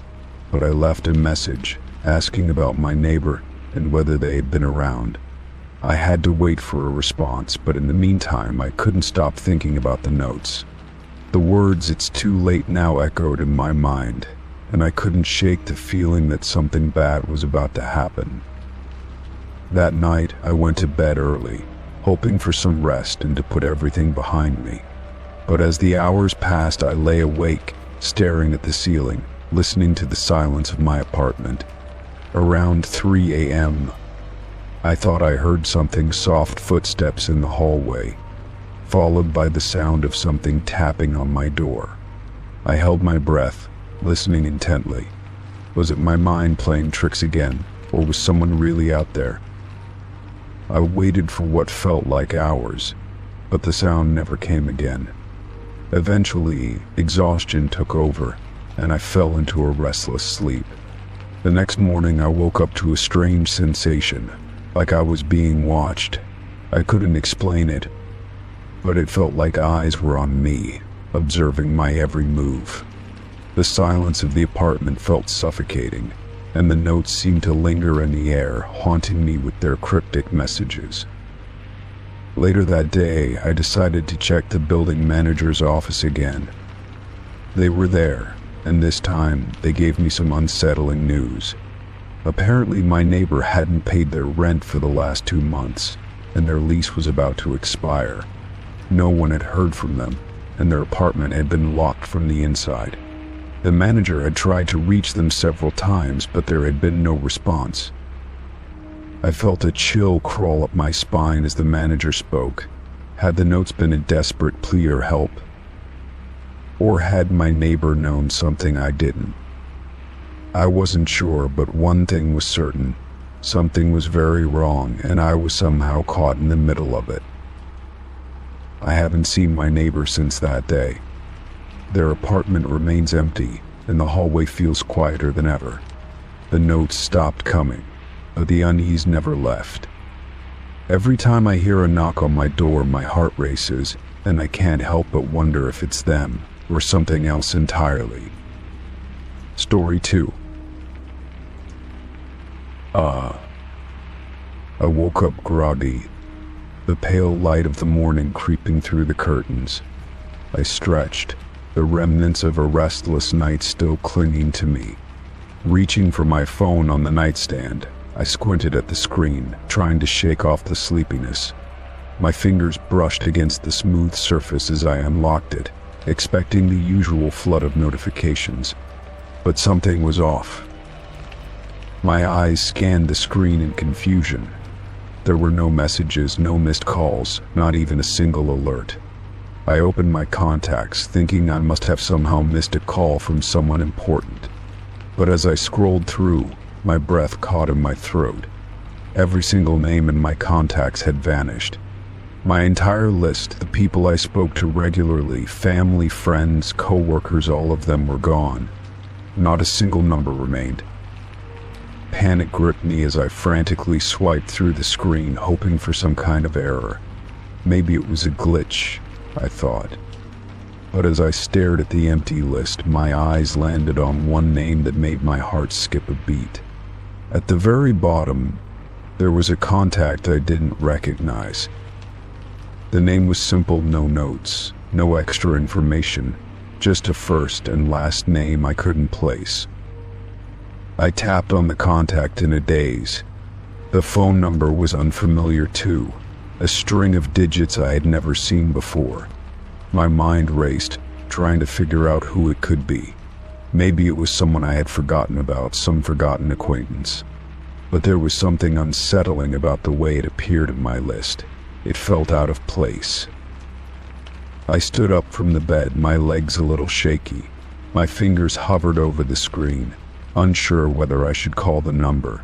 but I left a message asking about my neighbor and whether they had been around. I had to wait for a response, but in the meantime I couldn't stop thinking about the notes. The words "it's too late now" echoed in my mind, and I couldn't shake the feeling that something bad was about to happen. That night I went to bed early, hoping for some rest and to put everything behind me. But as the hours passed, I lay awake, staring at the ceiling, listening to the silence of my apartment. Around 3 a.m., I thought I heard something, soft footsteps in the hallway, followed by the sound of something tapping on my door. I held my breath, listening intently. Was it my mind playing tricks again, or was someone really out there? I waited for what felt like hours, but the sound never came again. Eventually, exhaustion took over, and I fell into a restless sleep. The next morning I woke up to a strange sensation, like I was being watched. I couldn't explain it, but it felt like eyes were on me, observing my every move. The silence of the apartment felt suffocating, and the notes seemed to linger in the air, haunting me with their cryptic messages. Later that day, I decided to check the building manager's office again. They were there, and this time they gave me some unsettling news. Apparently my neighbor hadn't paid their rent for the last 2 months, and their lease was about to expire. No one had heard from them, and their apartment had been locked from the inside. The manager had tried to reach them several times, but there had been no response. I felt a chill crawl up my spine as the manager spoke. Had the notes been a desperate plea or help? Or had my neighbor known something I didn't? I wasn't sure, but one thing was certain. Something was very wrong, and I was somehow caught in the middle of it. I haven't seen my neighbor since that day. Their apartment remains empty, and the hallway feels quieter than ever. The notes stopped coming, but the unease never left. Every time I hear a knock on my door, my heart races, and I can't help but wonder if it's them, or something else entirely. Story 2. I woke up groggy, the pale light of the morning creeping through the curtains. I stretched, the remnants of a restless night still clinging to me. Reaching for my phone on the nightstand, I squinted at the screen, trying to shake off the sleepiness. My fingers brushed against the smooth surface as I unlocked it, expecting the usual flood of notifications. But something was off. My eyes scanned the screen in confusion. There were no messages, no missed calls, not even a single alert. I opened my contacts, thinking I must have somehow missed a call from someone important. But as I scrolled through, my breath caught in my throat. Every single name in my contacts had vanished. My entire list, the people I spoke to regularly, family, friends, co-workers, all of them were gone. Not a single number remained. Panic gripped me as I frantically swiped through the screen, hoping for some kind of error. Maybe it was a glitch, I thought. But as I stared at the empty list, my eyes landed on one name that made my heart skip a beat. At the very bottom, there was a contact I didn't recognize. The name was simple, no notes, no extra information, just a first and last name I couldn't place. I tapped on the contact in a daze. The phone number was unfamiliar too, a string of digits I had never seen before. My mind raced, trying to figure out who it could be. Maybe it was someone I had forgotten about, some forgotten acquaintance. But there was something unsettling about the way it appeared in my list. It felt out of place. I stood up from the bed, my legs a little shaky. My fingers hovered over the screen, unsure whether I should call the number.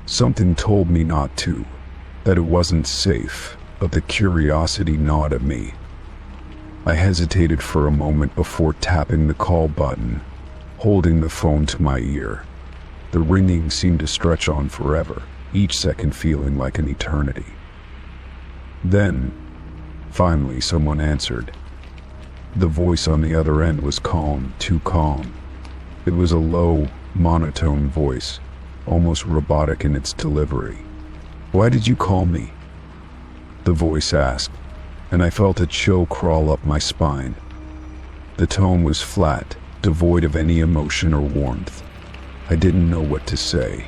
Something told me not to, that it wasn't safe, but the curiosity gnawed at me. I hesitated for a moment before tapping the call button, holding the phone to my ear. The ringing seemed to stretch on forever, each second feeling like an eternity. Then, finally, someone answered. The voice on the other end was calm, too calm. It was a low, monotone voice, almost robotic in its delivery. "Why did you call me?" the voice asked, and I felt a chill crawl up my spine. The tone was flat, devoid of any emotion or warmth. I didn't know what to say.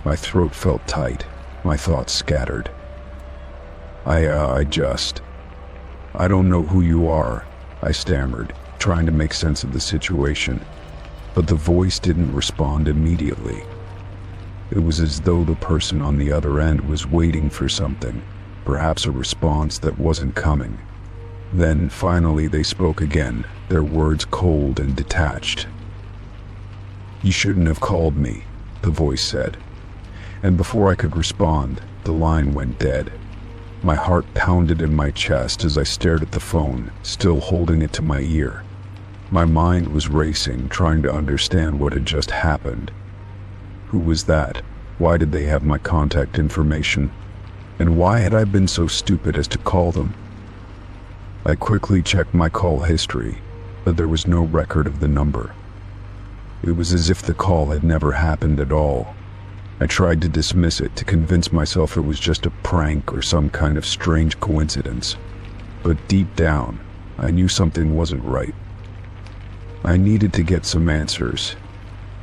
My throat felt tight, my thoughts scattered. I don't know who you are," I stammered, trying to make sense of the situation. But the voice didn't respond immediately. It was as though the person on the other end was waiting for something, perhaps a response that wasn't coming. Then, finally, they spoke again, their words cold and detached. "You shouldn't have called me," the voice said. And before I could respond, the line went dead. My heart pounded in my chest as I stared at the phone, still holding it to my ear. My mind was racing, trying to understand what had just happened. Who was that? Why did they have my contact information? And why had I been so stupid as to call them? I quickly checked my call history, but there was no record of the number. It was as if the call had never happened at all. I tried to dismiss it, to convince myself it was just a prank or some kind of strange coincidence. But deep down, I knew something wasn't right. I needed to get some answers.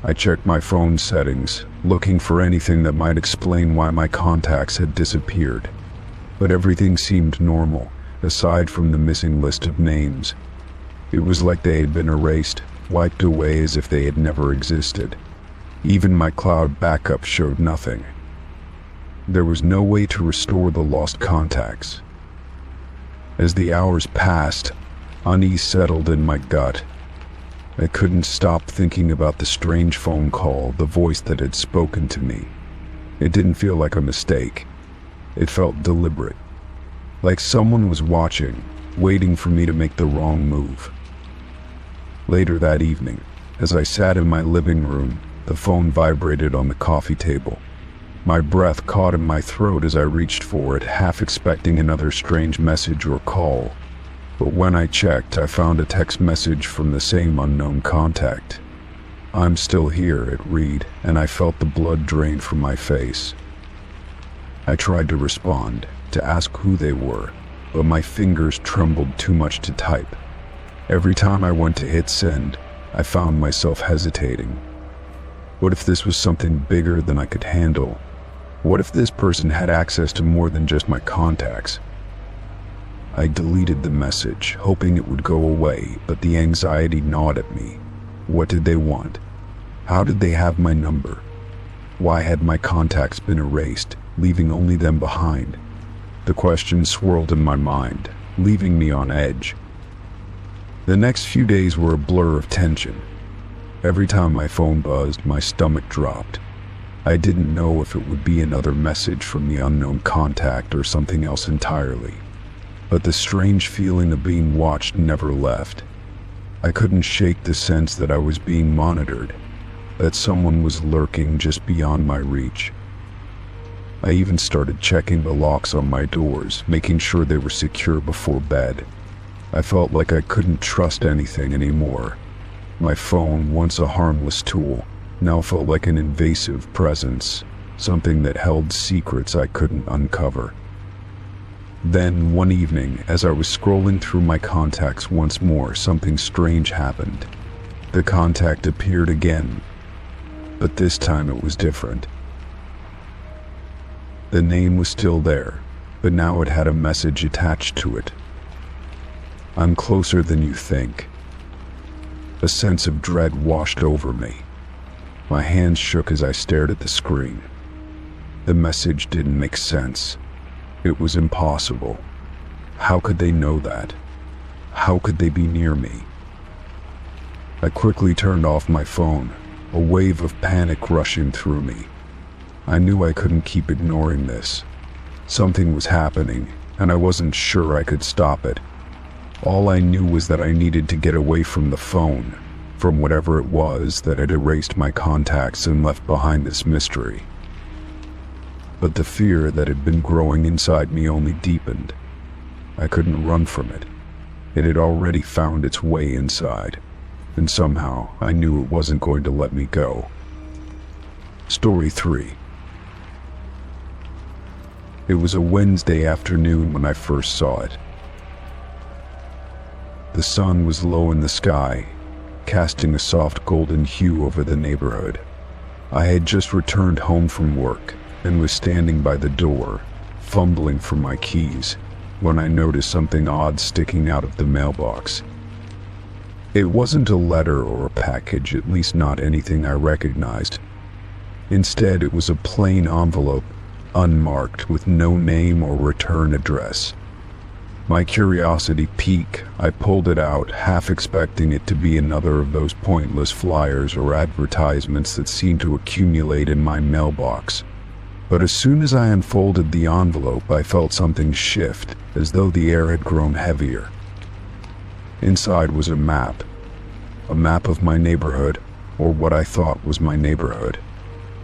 I checked my phone settings, looking for anything that might explain why my contacts had disappeared. But everything seemed normal, aside from the missing list of names. It was like they had been erased, wiped away as if they had never existed. Even my cloud backup showed nothing. There was no way to restore the lost contacts. As the hours passed, unease settled in my gut. I couldn't stop thinking about the strange phone call, the voice that had spoken to me. It didn't feel like a mistake. It felt deliberate. Like someone was watching, waiting for me to make the wrong move. Later that evening, as I sat in my living room, the phone vibrated on the coffee table. My breath caught in my throat as I reached for it, half expecting another strange message or call. But when I checked, I found a text message from the same unknown contact. "I'm still here," it read, and I felt the blood drain from my face. I tried to respond, to ask who they were, but my fingers trembled too much to type. Every time I went to hit send, I found myself hesitating. What if this was something bigger than I could handle? What if this person had access to more than just my contacts? I deleted the message, hoping it would go away, but the anxiety gnawed at me. What did they want? How did they have my number? Why had my contacts been erased, leaving only them behind? The questions swirled in my mind, leaving me on edge. The next few days were a blur of tension. Every time my phone buzzed, my stomach dropped. I didn't know if it would be another message from the unknown contact or something else entirely. But the strange feeling of being watched never left. I couldn't shake the sense that I was being monitored, that someone was lurking just beyond my reach. I even started checking the locks on my doors, making sure they were secure before bed. I felt like I couldn't trust anything anymore. My phone, once a harmless tool, now felt like an invasive presence, something that held secrets I couldn't uncover. Then, one evening, as I was scrolling through my contacts once more, something strange happened. The contact appeared again, but this time it was different. The name was still there, but now it had a message attached to it. "I'm closer than you think." A sense of dread washed over me. My hands shook as I stared at the screen. The message didn't make sense. It was impossible. How could they know that? How could they be near me? I quickly turned off my phone, a wave of panic rushing through me. I knew I couldn't keep ignoring this. Something was happening, and I wasn't sure I could stop it. All I knew was that I needed to get away from the phone, from whatever it was that had erased my contacts and left behind this mystery. But the fear that had been growing inside me only deepened. I couldn't run from it. It had already found its way inside, and somehow I knew it wasn't going to let me go. Story 3. It was a Wednesday afternoon when I first saw it. The sun was low in the sky, casting a soft golden hue over the neighborhood. I had just returned home from work and was standing by the door, fumbling for my keys, when I noticed something odd sticking out of the mailbox. It wasn't a letter or a package, at least not anything I recognized. Instead, it was a plain envelope, unmarked, with no name or return address. My curiosity piqued. I pulled it out, half expecting it to be another of those pointless flyers or advertisements that seemed to accumulate in my mailbox. But as soon as I unfolded the envelope, I felt something shift, as though the air had grown heavier. Inside was a map of my neighborhood, or what I thought was my neighborhood.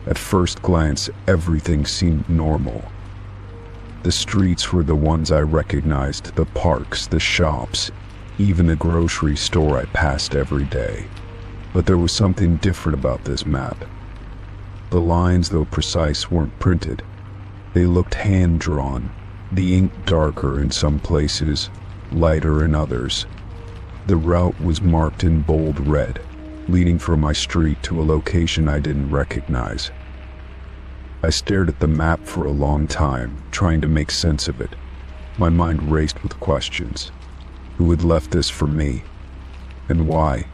At first glance, everything seemed normal. The streets were the ones I recognized, the parks, the shops, even the grocery store I passed every day. But there was something different about this map. The lines, though precise, weren't printed. They looked hand-drawn, the ink darker in some places, lighter in others. The route was marked in bold red, leading from my street to a location I didn't recognize. I stared at the map for a long time, trying to make sense of it. My mind raced with questions. Who had left this for me? And why?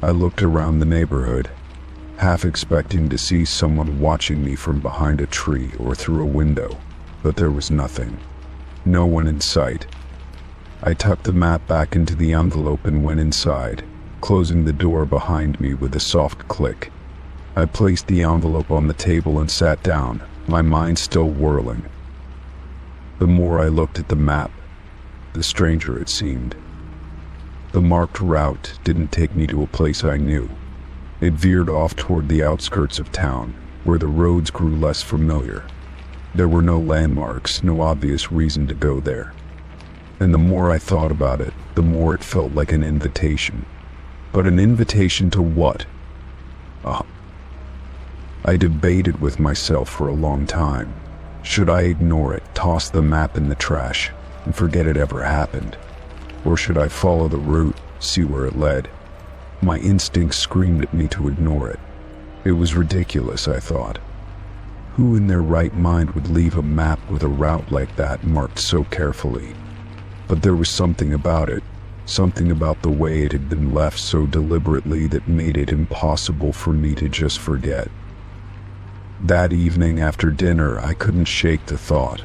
I looked around the neighborhood, half expecting to see someone watching me from behind a tree or through a window, but there was nothing. No one in sight. I tucked the map back into the envelope and went inside, closing the door behind me with a soft click. I placed the envelope on the table and sat down, my mind still whirling. The more I looked at the map, the stranger it seemed. The marked route didn't take me to a place I knew. It veered off toward the outskirts of town, where the roads grew less familiar. There were no landmarks, no obvious reason to go there. And the more I thought about it, the more it felt like an invitation. But an invitation to what? I debated with myself for a long time. Should I ignore it, toss the map in the trash, and forget it ever happened? Or should I follow the route, see where it led? My instincts screamed at me to ignore it. It was ridiculous, I thought. Who in their right mind would leave a map with a route like that marked so carefully? But there was something about it, something about the way it had been left so deliberately that made it impossible for me to just forget. That evening after dinner, I couldn't shake the thought.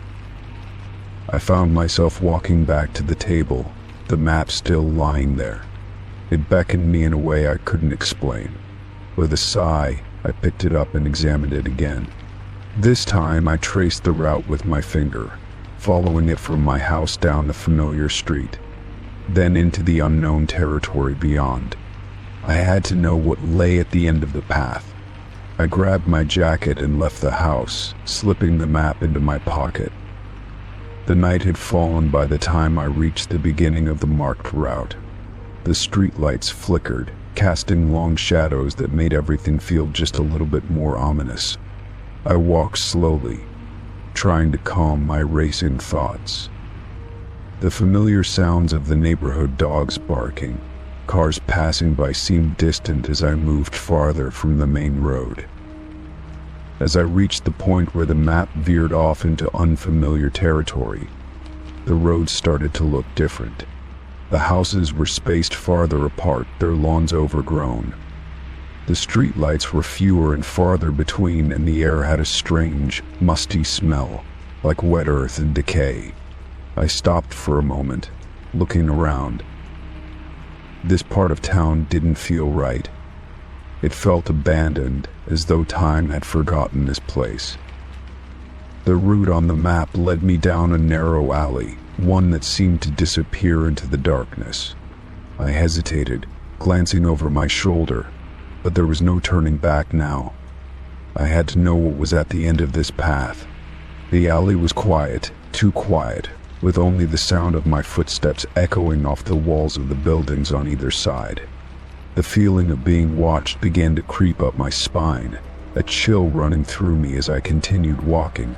I found myself walking back to the table, the map still lying there. It beckoned me in a way I couldn't explain. With a sigh, I picked it up and examined it again. This time, I traced the route with my finger, following it from my house down the familiar street, then into the unknown territory beyond. I had to know what lay at the end of the path. I grabbed my jacket and left the house, slipping the map into my pocket. The night had fallen by the time I reached the beginning of the marked route. The streetlights flickered, casting long shadows that made everything feel just a little bit more ominous. I walked slowly, trying to calm my racing thoughts. The familiar sounds of the neighborhood dogs barking, cars passing by seemed distant as I moved farther from the main road. As I reached the point where the map veered off into unfamiliar territory, the roads started to look different. The houses were spaced farther apart, their lawns overgrown. The streetlights were fewer and farther between, and the air had a strange, musty smell, like wet earth and decay. I stopped for a moment, looking around. This part of town didn't feel right. It felt abandoned, as though time had forgotten this place. The route on the map led me down a narrow alley, one that seemed to disappear into the darkness. I hesitated, glancing over my shoulder, but there was no turning back now. I had to know what was at the end of this path. The alley was quiet, too quiet, with only the sound of my footsteps echoing off the walls of the buildings on either side. The feeling of being watched began to creep up my spine, a chill running through me as I continued walking.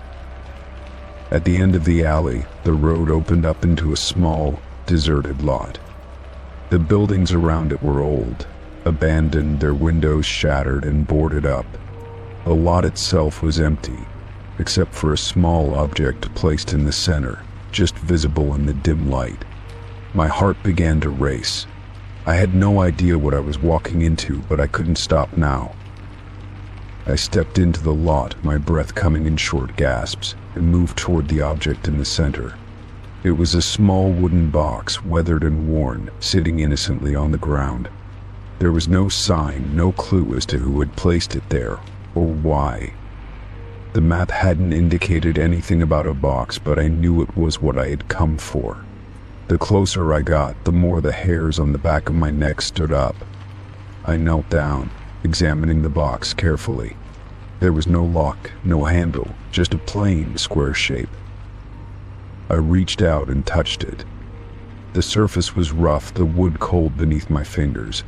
At the end of the alley, the road opened up into a small, deserted lot. The buildings around it were old, abandoned, their windows shattered and boarded up. The lot itself was empty, except for a small object placed in the center, just visible in the dim light. My heart began to race. I had no idea what I was walking into, but I couldn't stop now. I stepped into the lot, my breath coming in short gasps, and moved toward the object in the center. It was a small wooden box, weathered and worn, sitting innocently on the ground. There was no sign, no clue as to who had placed it there, or why. The map hadn't indicated anything about a box, but I knew it was what I had come for. The closer I got, the more the hairs on the back of my neck stood up. I knelt down, examining the box carefully. There was no lock, no handle, just a plain, square shape. I reached out and touched it. The surface was rough, the wood cold beneath my fingers.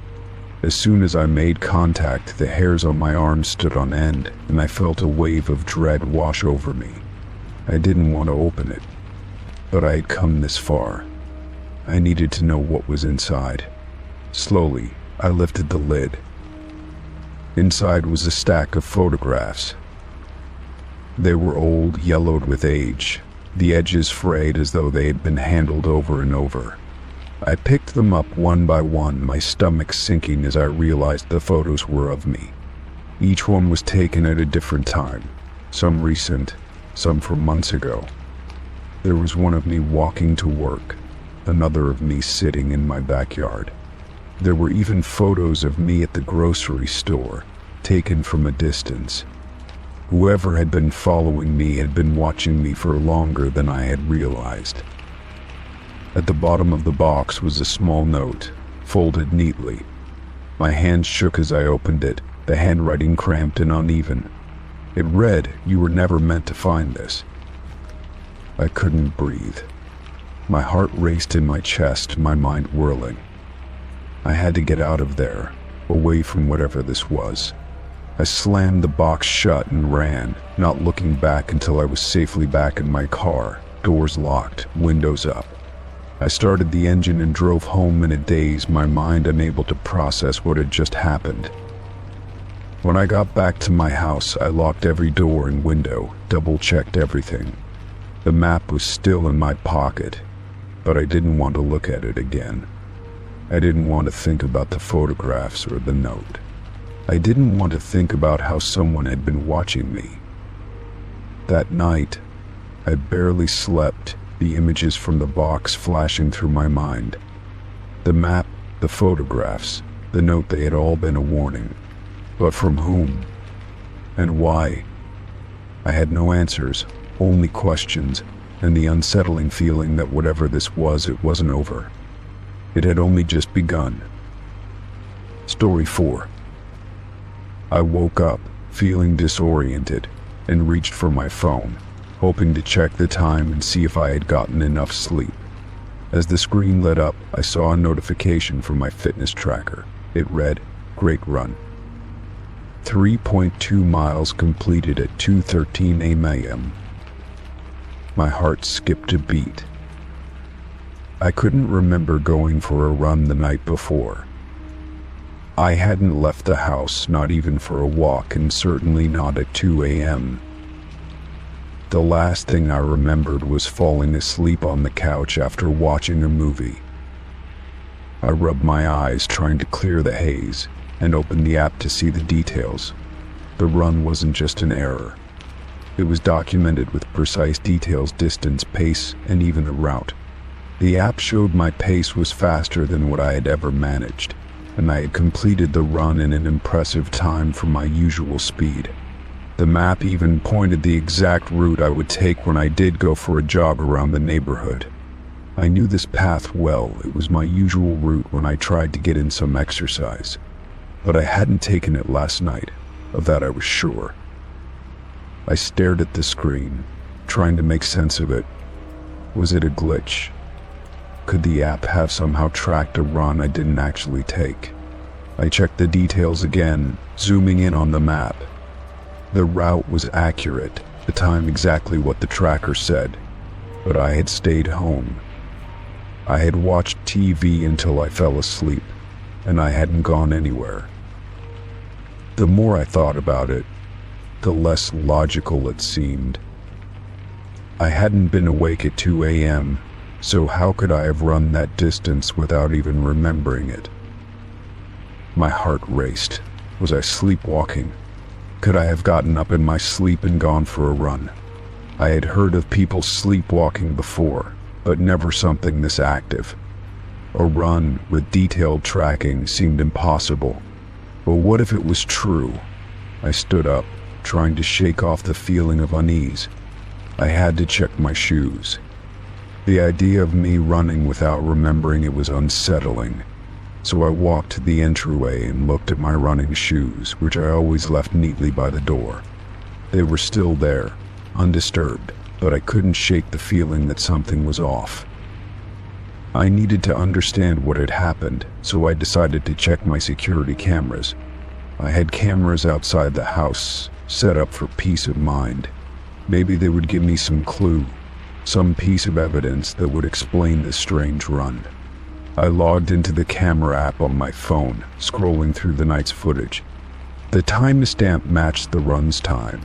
As soon as I made contact, the hairs on my arms stood on end, and I felt a wave of dread wash over me. I didn't want to open it, but I had come this far. I needed to know what was inside. Slowly, I lifted the lid. Inside was a stack of photographs. They were old, yellowed with age, the edges frayed as though they had been handled over and over. I picked them up one by one, my stomach sinking as I realized the photos were of me. Each one was taken at a different time, some recent, some from months ago. There was one of me walking to work, another of me sitting in my backyard. There were even photos of me at the grocery store, taken from a distance. Whoever had been following me had been watching me for longer than I had realized. At the bottom of the box was a small note, folded neatly. My hand shook as I opened it, the handwriting cramped and uneven. It read, "You were never meant to find this." I couldn't breathe. My heart raced in my chest, my mind whirling. I had to get out of there, away from whatever this was. I slammed the box shut and ran, not looking back until I was safely back in my car, doors locked, windows up. I started the engine and drove home in a daze, my mind unable to process what had just happened. When I got back to my house, I locked every door and window, double-checked everything. The map was still in my pocket, but I didn't want to look at it again. I didn't want to think about the photographs or the note. I didn't want to think about how someone had been watching me. That night, I barely slept, the images from the box flashing through my mind. The map, the photographs, the note, they had all been a warning. But from whom? And why? I had no answers, only questions, and the unsettling feeling that whatever this was, it wasn't over. It had only just begun. Story 4. I woke up, feeling disoriented, and reached for my phone, hoping to check the time and see if I had gotten enough sleep. As the screen lit up, I saw a notification from my fitness tracker. It read, "Great run. 3.2 miles completed at 2:13 a.m. My heart skipped a beat. I couldn't remember going for a run the night before. I hadn't left the house, not even for a walk, and certainly not at 2 a.m. The last thing I remembered was falling asleep on the couch after watching a movie. I rubbed my eyes, trying to clear the haze, and opened the app to see the details. The run wasn't just an error. It was documented with precise details, distance, pace, and even the route. The app showed my pace was faster than what I had ever managed, and I had completed the run in an impressive time for my usual speed. The map even pointed the exact route I would take when I did go for a jog around the neighborhood. I knew this path well. It was my usual route when I tried to get in some exercise. But I hadn't taken it last night. Of that I was sure. I stared at the screen, trying to make sense of it. Was it a glitch? Could the app have somehow tracked a run I didn't actually take? I checked the details again, zooming in on the map. The route was accurate, the time exactly what the tracker said, but I had stayed home. I had watched TV until I fell asleep, and I hadn't gone anywhere. The more I thought about it, the less logical it seemed. I hadn't been awake at 2 a.m., so how could I have run that distance without even remembering it? My heart raced. Was I sleepwalking? Could I have gotten up in my sleep and gone for a run? I had heard of people sleepwalking before, but never something this active. A run with detailed tracking seemed impossible. But what if it was true? I stood up, trying to shake off the feeling of unease. I had to check my shoes. The idea of me running without remembering it was unsettling. So I walked to the entryway and looked at my running shoes, which I always left neatly by the door. They were still there, undisturbed, but I couldn't shake the feeling that something was off. I needed to understand what had happened, so I decided to check my security cameras. I had cameras outside the house, set up for peace of mind. Maybe they would give me some clue, some piece of evidence that would explain this strange run. I logged into the camera app on my phone, scrolling through the night's footage. The timestamp matched the run's time.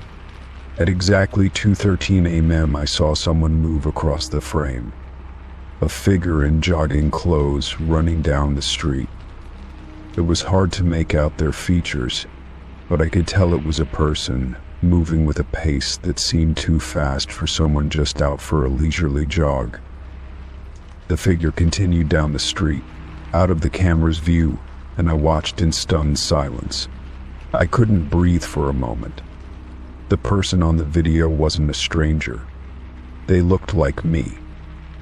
At exactly 2:13 a.m. I saw someone move across the frame. A figure in jogging clothes running down the street. It was hard to make out their features, but I could tell it was a person, moving with a pace that seemed too fast for someone just out for a leisurely jog. The figure continued down the street, out of the camera's view, and I watched in stunned silence. I couldn't breathe for a moment. The person on the video wasn't a stranger. They looked like me.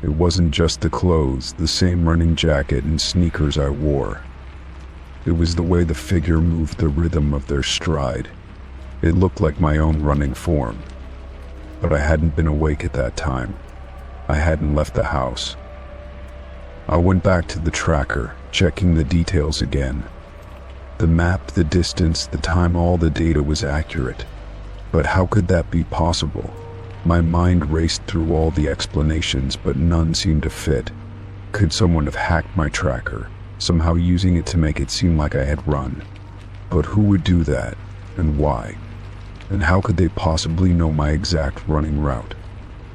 It wasn't just the clothes, the same running jacket and sneakers I wore. It was the way the figure moved, the rhythm of their stride. It looked like my own running form. But I hadn't been awake at that time. I hadn't left the house. I went back to the tracker, checking the details again. The map, the distance, the time, all the data was accurate. But how could that be possible? My mind raced through all the explanations, but none seemed to fit. Could someone have hacked my tracker, somehow using it to make it seem like I had run? But who would do that, and why? And how could they possibly know my exact running route?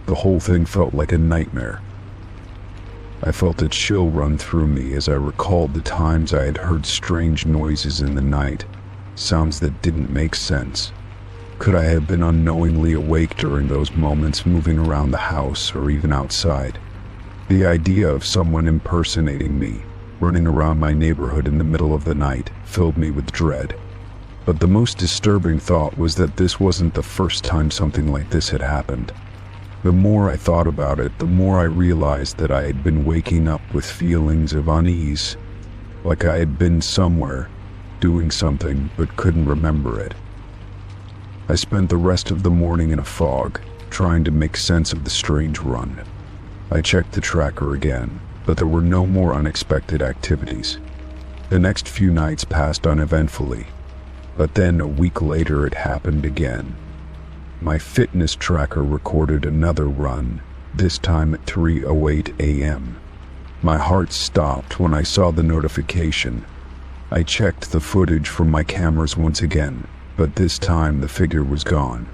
The whole thing felt like a nightmare. I felt a chill run through me as I recalled the times I had heard strange noises in the night, sounds that didn't make sense. Could I have been unknowingly awake during those moments, moving around the house or even outside? The idea of someone impersonating me, running around my neighborhood in the middle of the night, filled me with dread. But the most disturbing thought was that this wasn't the first time something like this had happened. The more I thought about it, the more I realized that I had been waking up with feelings of unease, like I had been somewhere, doing something, but couldn't remember it. I spent the rest of the morning in a fog, trying to make sense of the strange run. I checked the tracker again, but there were no more unexpected activities. The next few nights passed uneventfully, but then a week later it happened again. My fitness tracker recorded another run, this time at 3:08 a.m. My heart stopped when I saw the notification. I checked the footage from my cameras once again, but this time the figure was gone.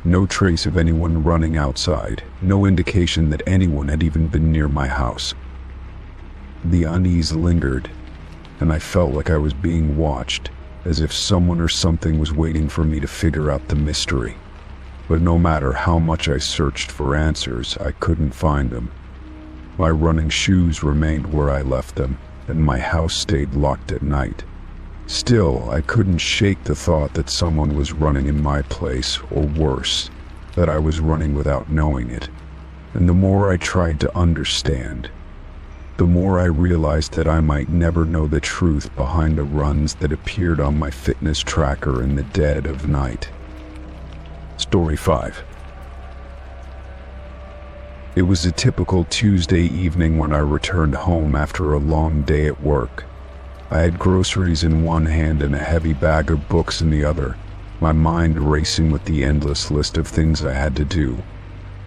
No trace of anyone running outside, no indication that anyone had even been near my house. The unease lingered, and I felt like I was being watched, as if someone or something was waiting for me to figure out the mystery. But no matter how much I searched for answers, I couldn't find them. My running shoes remained where I left them, and my house stayed locked at night. Still, I couldn't shake the thought that someone was running in my place, or worse, that I was running without knowing it. And the more I tried to understand, the more I realized that I might never know the truth behind the runs that appeared on my fitness tracker in the dead of night. Story 5. It was a typical Tuesday evening when I returned home after a long day at work. I had groceries in one hand and a heavy bag of books in the other, my mind racing with the endless list of things I had to do.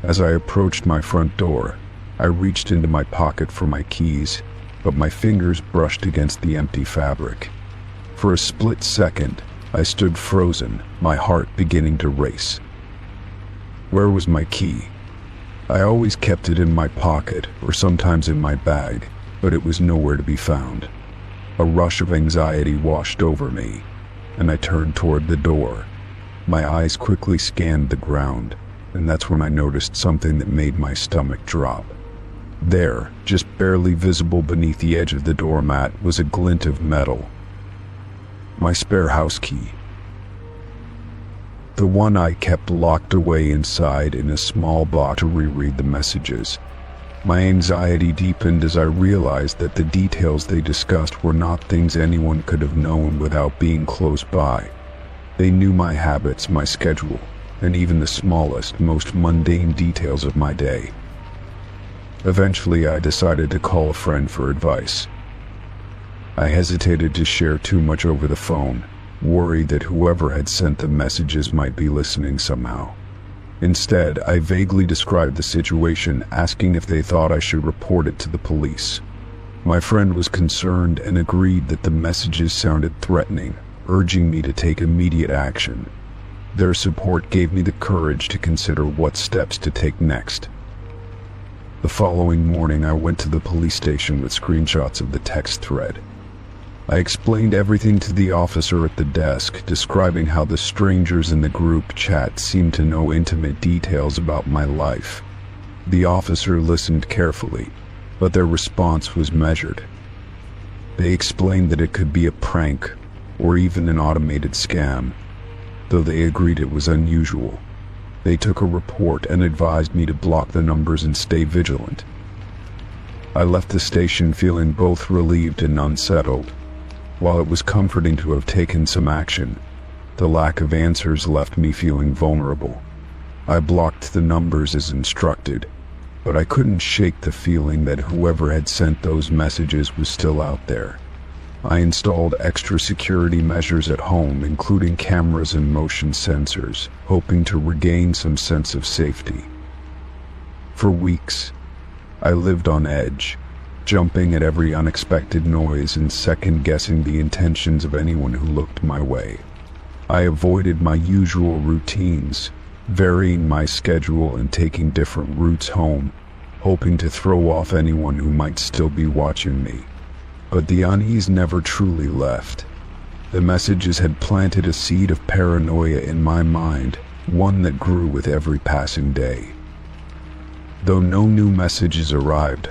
As I approached my front door, I reached into my pocket for my keys, but my fingers brushed against the empty fabric. For a split second, I stood frozen, my heart beginning to race. Where was my key? I always kept it in my pocket, or sometimes in my bag, but it was nowhere to be found. A rush of anxiety washed over me, and I turned toward the door. My eyes quickly scanned the ground, and that's when I noticed something that made my stomach drop. There, just barely visible beneath the edge of the doormat, was a glint of metal. My spare house key. The one I kept locked away inside in a small box to reread the messages. My anxiety deepened as I realized that the details they discussed were not things anyone could have known without being close by. They knew my habits, my schedule, and even the smallest, most mundane details of my day. Eventually, I decided to call a friend for advice. I hesitated to share too much over the phone, worried that whoever had sent the messages might be listening somehow. Instead, I vaguely described the situation, asking if they thought I should report it to the police. My friend was concerned and agreed that the messages sounded threatening, urging me to take immediate action. Their support gave me the courage to consider what steps to take next. The following morning, I went to the police station with screenshots of the text thread. I explained everything to the officer at the desk, describing how the strangers in the group chat seemed to know intimate details about my life. The officer listened carefully, but their response was measured. They explained that it could be a prank, or even an automated scam, though they agreed it was unusual. They took a report and advised me to block the numbers and stay vigilant. I left the station feeling both relieved and unsettled. While it was comforting to have taken some action, the lack of answers left me feeling vulnerable. I blocked the numbers as instructed, but I couldn't shake the feeling that whoever had sent those messages was still out there. I installed extra security measures at home, including cameras and motion sensors, hoping to regain some sense of safety. For weeks, I lived on edge, jumping at every unexpected noise and second-guessing the intentions of anyone who looked my way. I avoided my usual routines, varying my schedule and taking different routes home, hoping to throw off anyone who might still be watching me. But the unease never truly left. The messages had planted a seed of paranoia in my mind, one that grew with every passing day. Though no new messages arrived,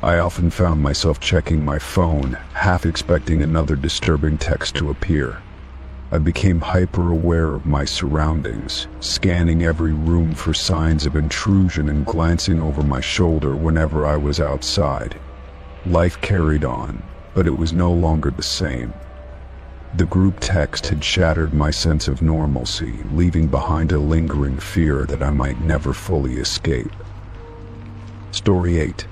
I often found myself checking my phone, half expecting another disturbing text to appear. I became hyper-aware of my surroundings, scanning every room for signs of intrusion and glancing over my shoulder whenever I was outside. Life carried on, but it was no longer the same. The group text had shattered my sense of normalcy, leaving behind a lingering fear that I might never fully escape. Story 8.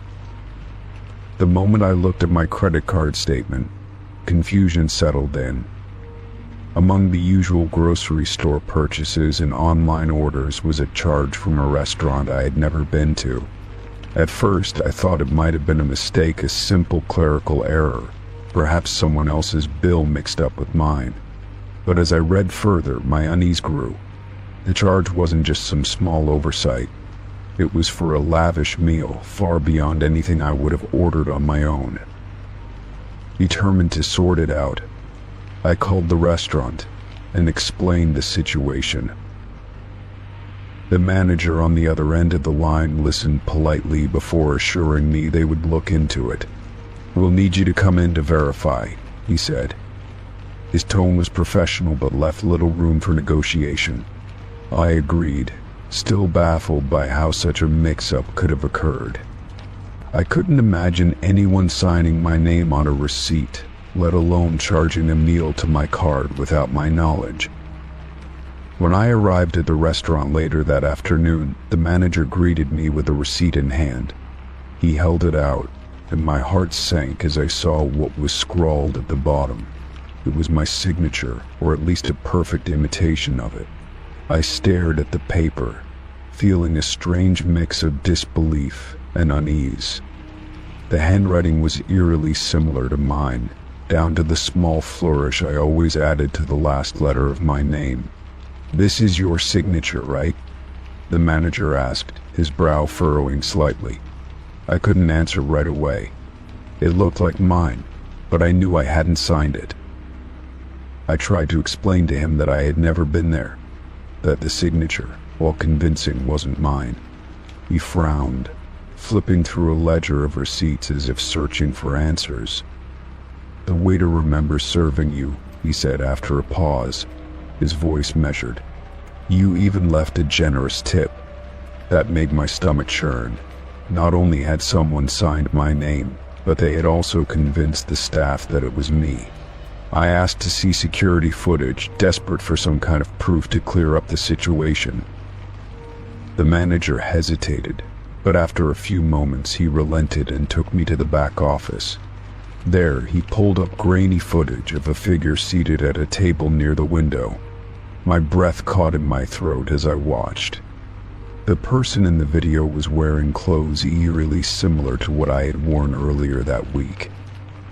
The moment I looked at my credit card statement, confusion settled in. Among the usual grocery store purchases and online orders was a charge from a restaurant I had never been to. At first, I thought it might have been a mistake, a simple clerical error, perhaps someone else's bill mixed up with mine. But as I read further, my unease grew. The charge wasn't just some small oversight. It was for a lavish meal, far beyond anything I would have ordered on my own. Determined to sort it out, I called the restaurant and explained the situation. The manager on the other end of the line listened politely before assuring me they would look into it. "We'll need you to come in to verify," he said. His tone was professional but left little room for negotiation. I agreed, still baffled by how such a mix-up could have occurred. I couldn't imagine anyone signing my name on a receipt, let alone charging a meal to my card without my knowledge. When I arrived at the restaurant later that afternoon, the manager greeted me with a receipt in hand. He held it out, and my heart sank as I saw what was scrawled at the bottom. It was my signature, or at least a perfect imitation of it. I stared at the paper, feeling a strange mix of disbelief and unease. The handwriting was eerily similar to mine, down to the small flourish I always added to the last letter of my name. "This is your signature, right?" the manager asked, his brow furrowing slightly. I couldn't answer right away. It looked like mine, but I knew I hadn't signed it. I tried to explain to him that I had never been there, that the signature, while convincing, wasn't mine. He frowned, flipping through a ledger of receipts as if searching for answers. "The waiter remembers serving you," he said after a pause, his voice measured. "You even left a generous tip." That made my stomach churn. Not only had someone signed my name, but they had also convinced the staff that it was me. I asked to see security footage, desperate for some kind of proof to clear up the situation. The manager hesitated, but after a few moments he relented and took me to the back office. There, he pulled up grainy footage of a figure seated at a table near the window. My breath caught in my throat as I watched. The person in the video was wearing clothes eerily similar to what I had worn earlier that week.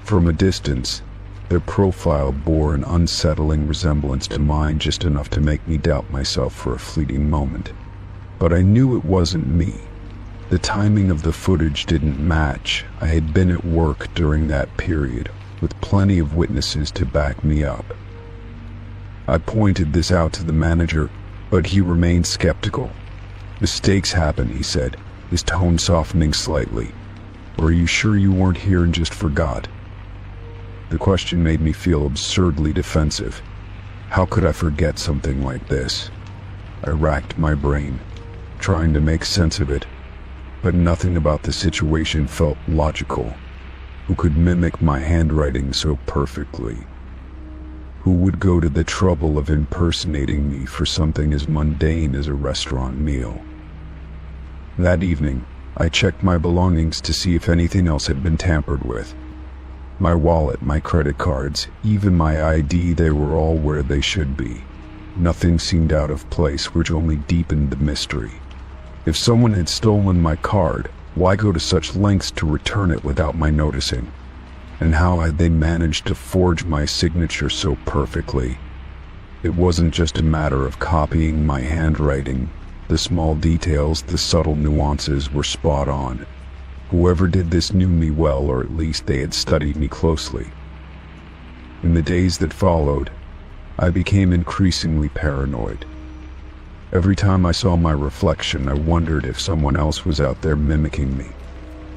From a distance, their profile bore an unsettling resemblance to mine, just enough to make me doubt myself for a fleeting moment. But I knew it wasn't me. The timing of the footage didn't match. I had been at work during that period, with plenty of witnesses to back me up. I pointed this out to the manager, but he remained skeptical. "Mistakes happen," he said, his tone softening slightly. "Or are you sure you weren't here and just forgot?" The question made me feel absurdly defensive. How could I forget something like this? I racked my brain, trying to make sense of it, but nothing about the situation felt logical. Who could mimic my handwriting so perfectly? Who would go to the trouble of impersonating me for something as mundane as a restaurant meal? That evening, I checked my belongings to see if anything else had been tampered with. My wallet, my credit cards, even my ID, they were all where they should be. Nothing seemed out of place, which only deepened the mystery. If someone had stolen my card, why go to such lengths to return it without my noticing? And how had they managed to forge my signature so perfectly? It wasn't just a matter of copying my handwriting. The small details, the subtle nuances were spot on. Whoever did this knew me well, or at least they had studied me closely. In the days that followed, I became increasingly paranoid. Every time I saw my reflection, I wondered if someone else was out there mimicking me.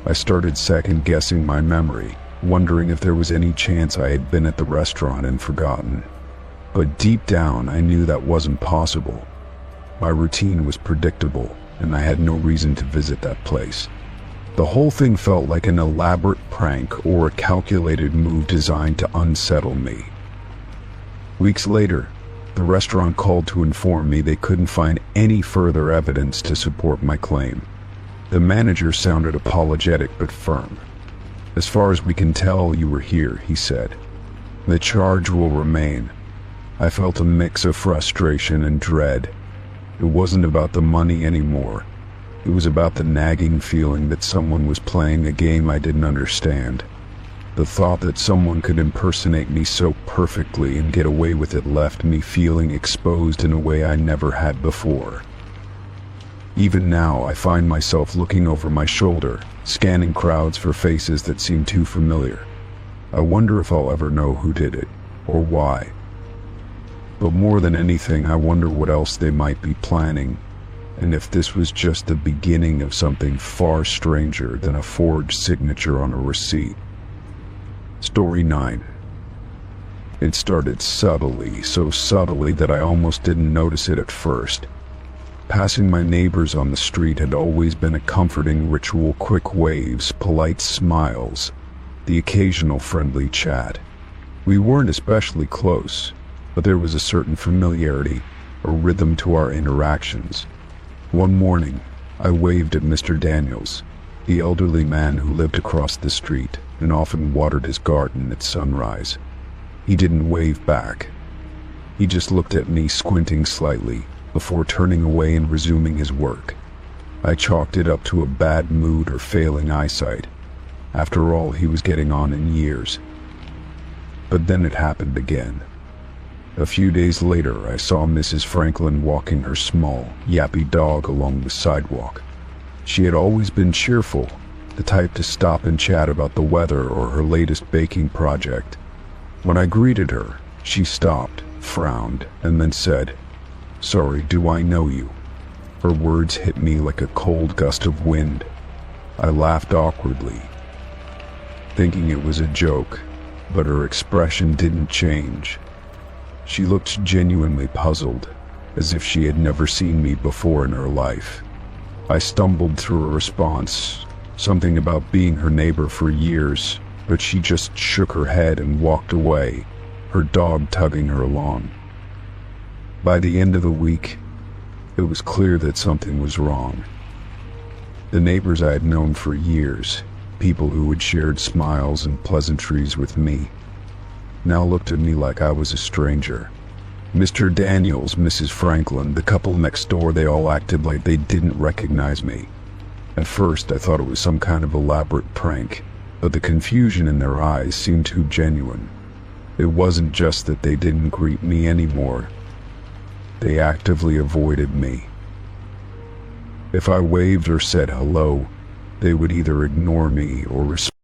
I started second-guessing my memory, wondering if there was any chance I had been at the restaurant and forgotten. But deep down, I knew that wasn't possible. My routine was predictable, and I had no reason to visit that place. The whole thing felt like an elaborate prank or a calculated move designed to unsettle me. Weeks later, the restaurant called to inform me they couldn't find any further evidence to support my claim. The manager sounded apologetic but firm. "As far as we can tell, you were here," he said. "The charge will remain." I felt a mix of frustration and dread. It wasn't about the money anymore. It was about the nagging feeling that someone was playing a game I didn't understand. The thought that someone could impersonate me so perfectly and get away with it left me feeling exposed in a way I never had before. Even now, I find myself looking over my shoulder, scanning crowds for faces that seem too familiar. I wonder if I'll ever know who did it, or why. But more than anything, I wonder what else they might be planning, and if this was just the beginning of something far stranger than a forged signature on a receipt. Story 9. It started subtly, so subtly that I almost didn't notice it at first. Passing my neighbors on the street had always been a comforting ritual. Quick waves, polite smiles, the occasional friendly chat. We weren't especially close, but there was a certain familiarity, a rhythm to our interactions. One morning, I waved at Mr. Daniels, the elderly man who lived across the street and often watered his garden at sunrise. He didn't wave back. He just looked at me, squinting slightly, before turning away and resuming his work. I chalked it up to a bad mood or failing eyesight. After all, he was getting on in years. But then it happened again. A few days later, I saw Mrs. Franklin walking her small, yappy dog along the sidewalk. She had always been cheerful, the type to stop and chat about the weather or her latest baking project. When I greeted her, she stopped, frowned, and then said, "Sorry, do I know you?" Her words hit me like a cold gust of wind. I laughed awkwardly, thinking it was a joke, but her expression didn't change. She looked genuinely puzzled, as if she had never seen me before in her life. I stumbled through a response, something about being her neighbor for years, but she just shook her head and walked away, her dog tugging her along. By the end of the week, it was clear that something was wrong. The neighbors I had known for years, people who had shared smiles and pleasantries with me, now looked at me like I was a stranger. Mr. Daniels, Mrs. Franklin, the couple next door, they all acted like they didn't recognize me. At first, I thought it was some kind of elaborate prank, but the confusion in their eyes seemed too genuine. It wasn't just that they didn't greet me anymore. They actively avoided me. If I waved or said hello, they would either ignore me or respond.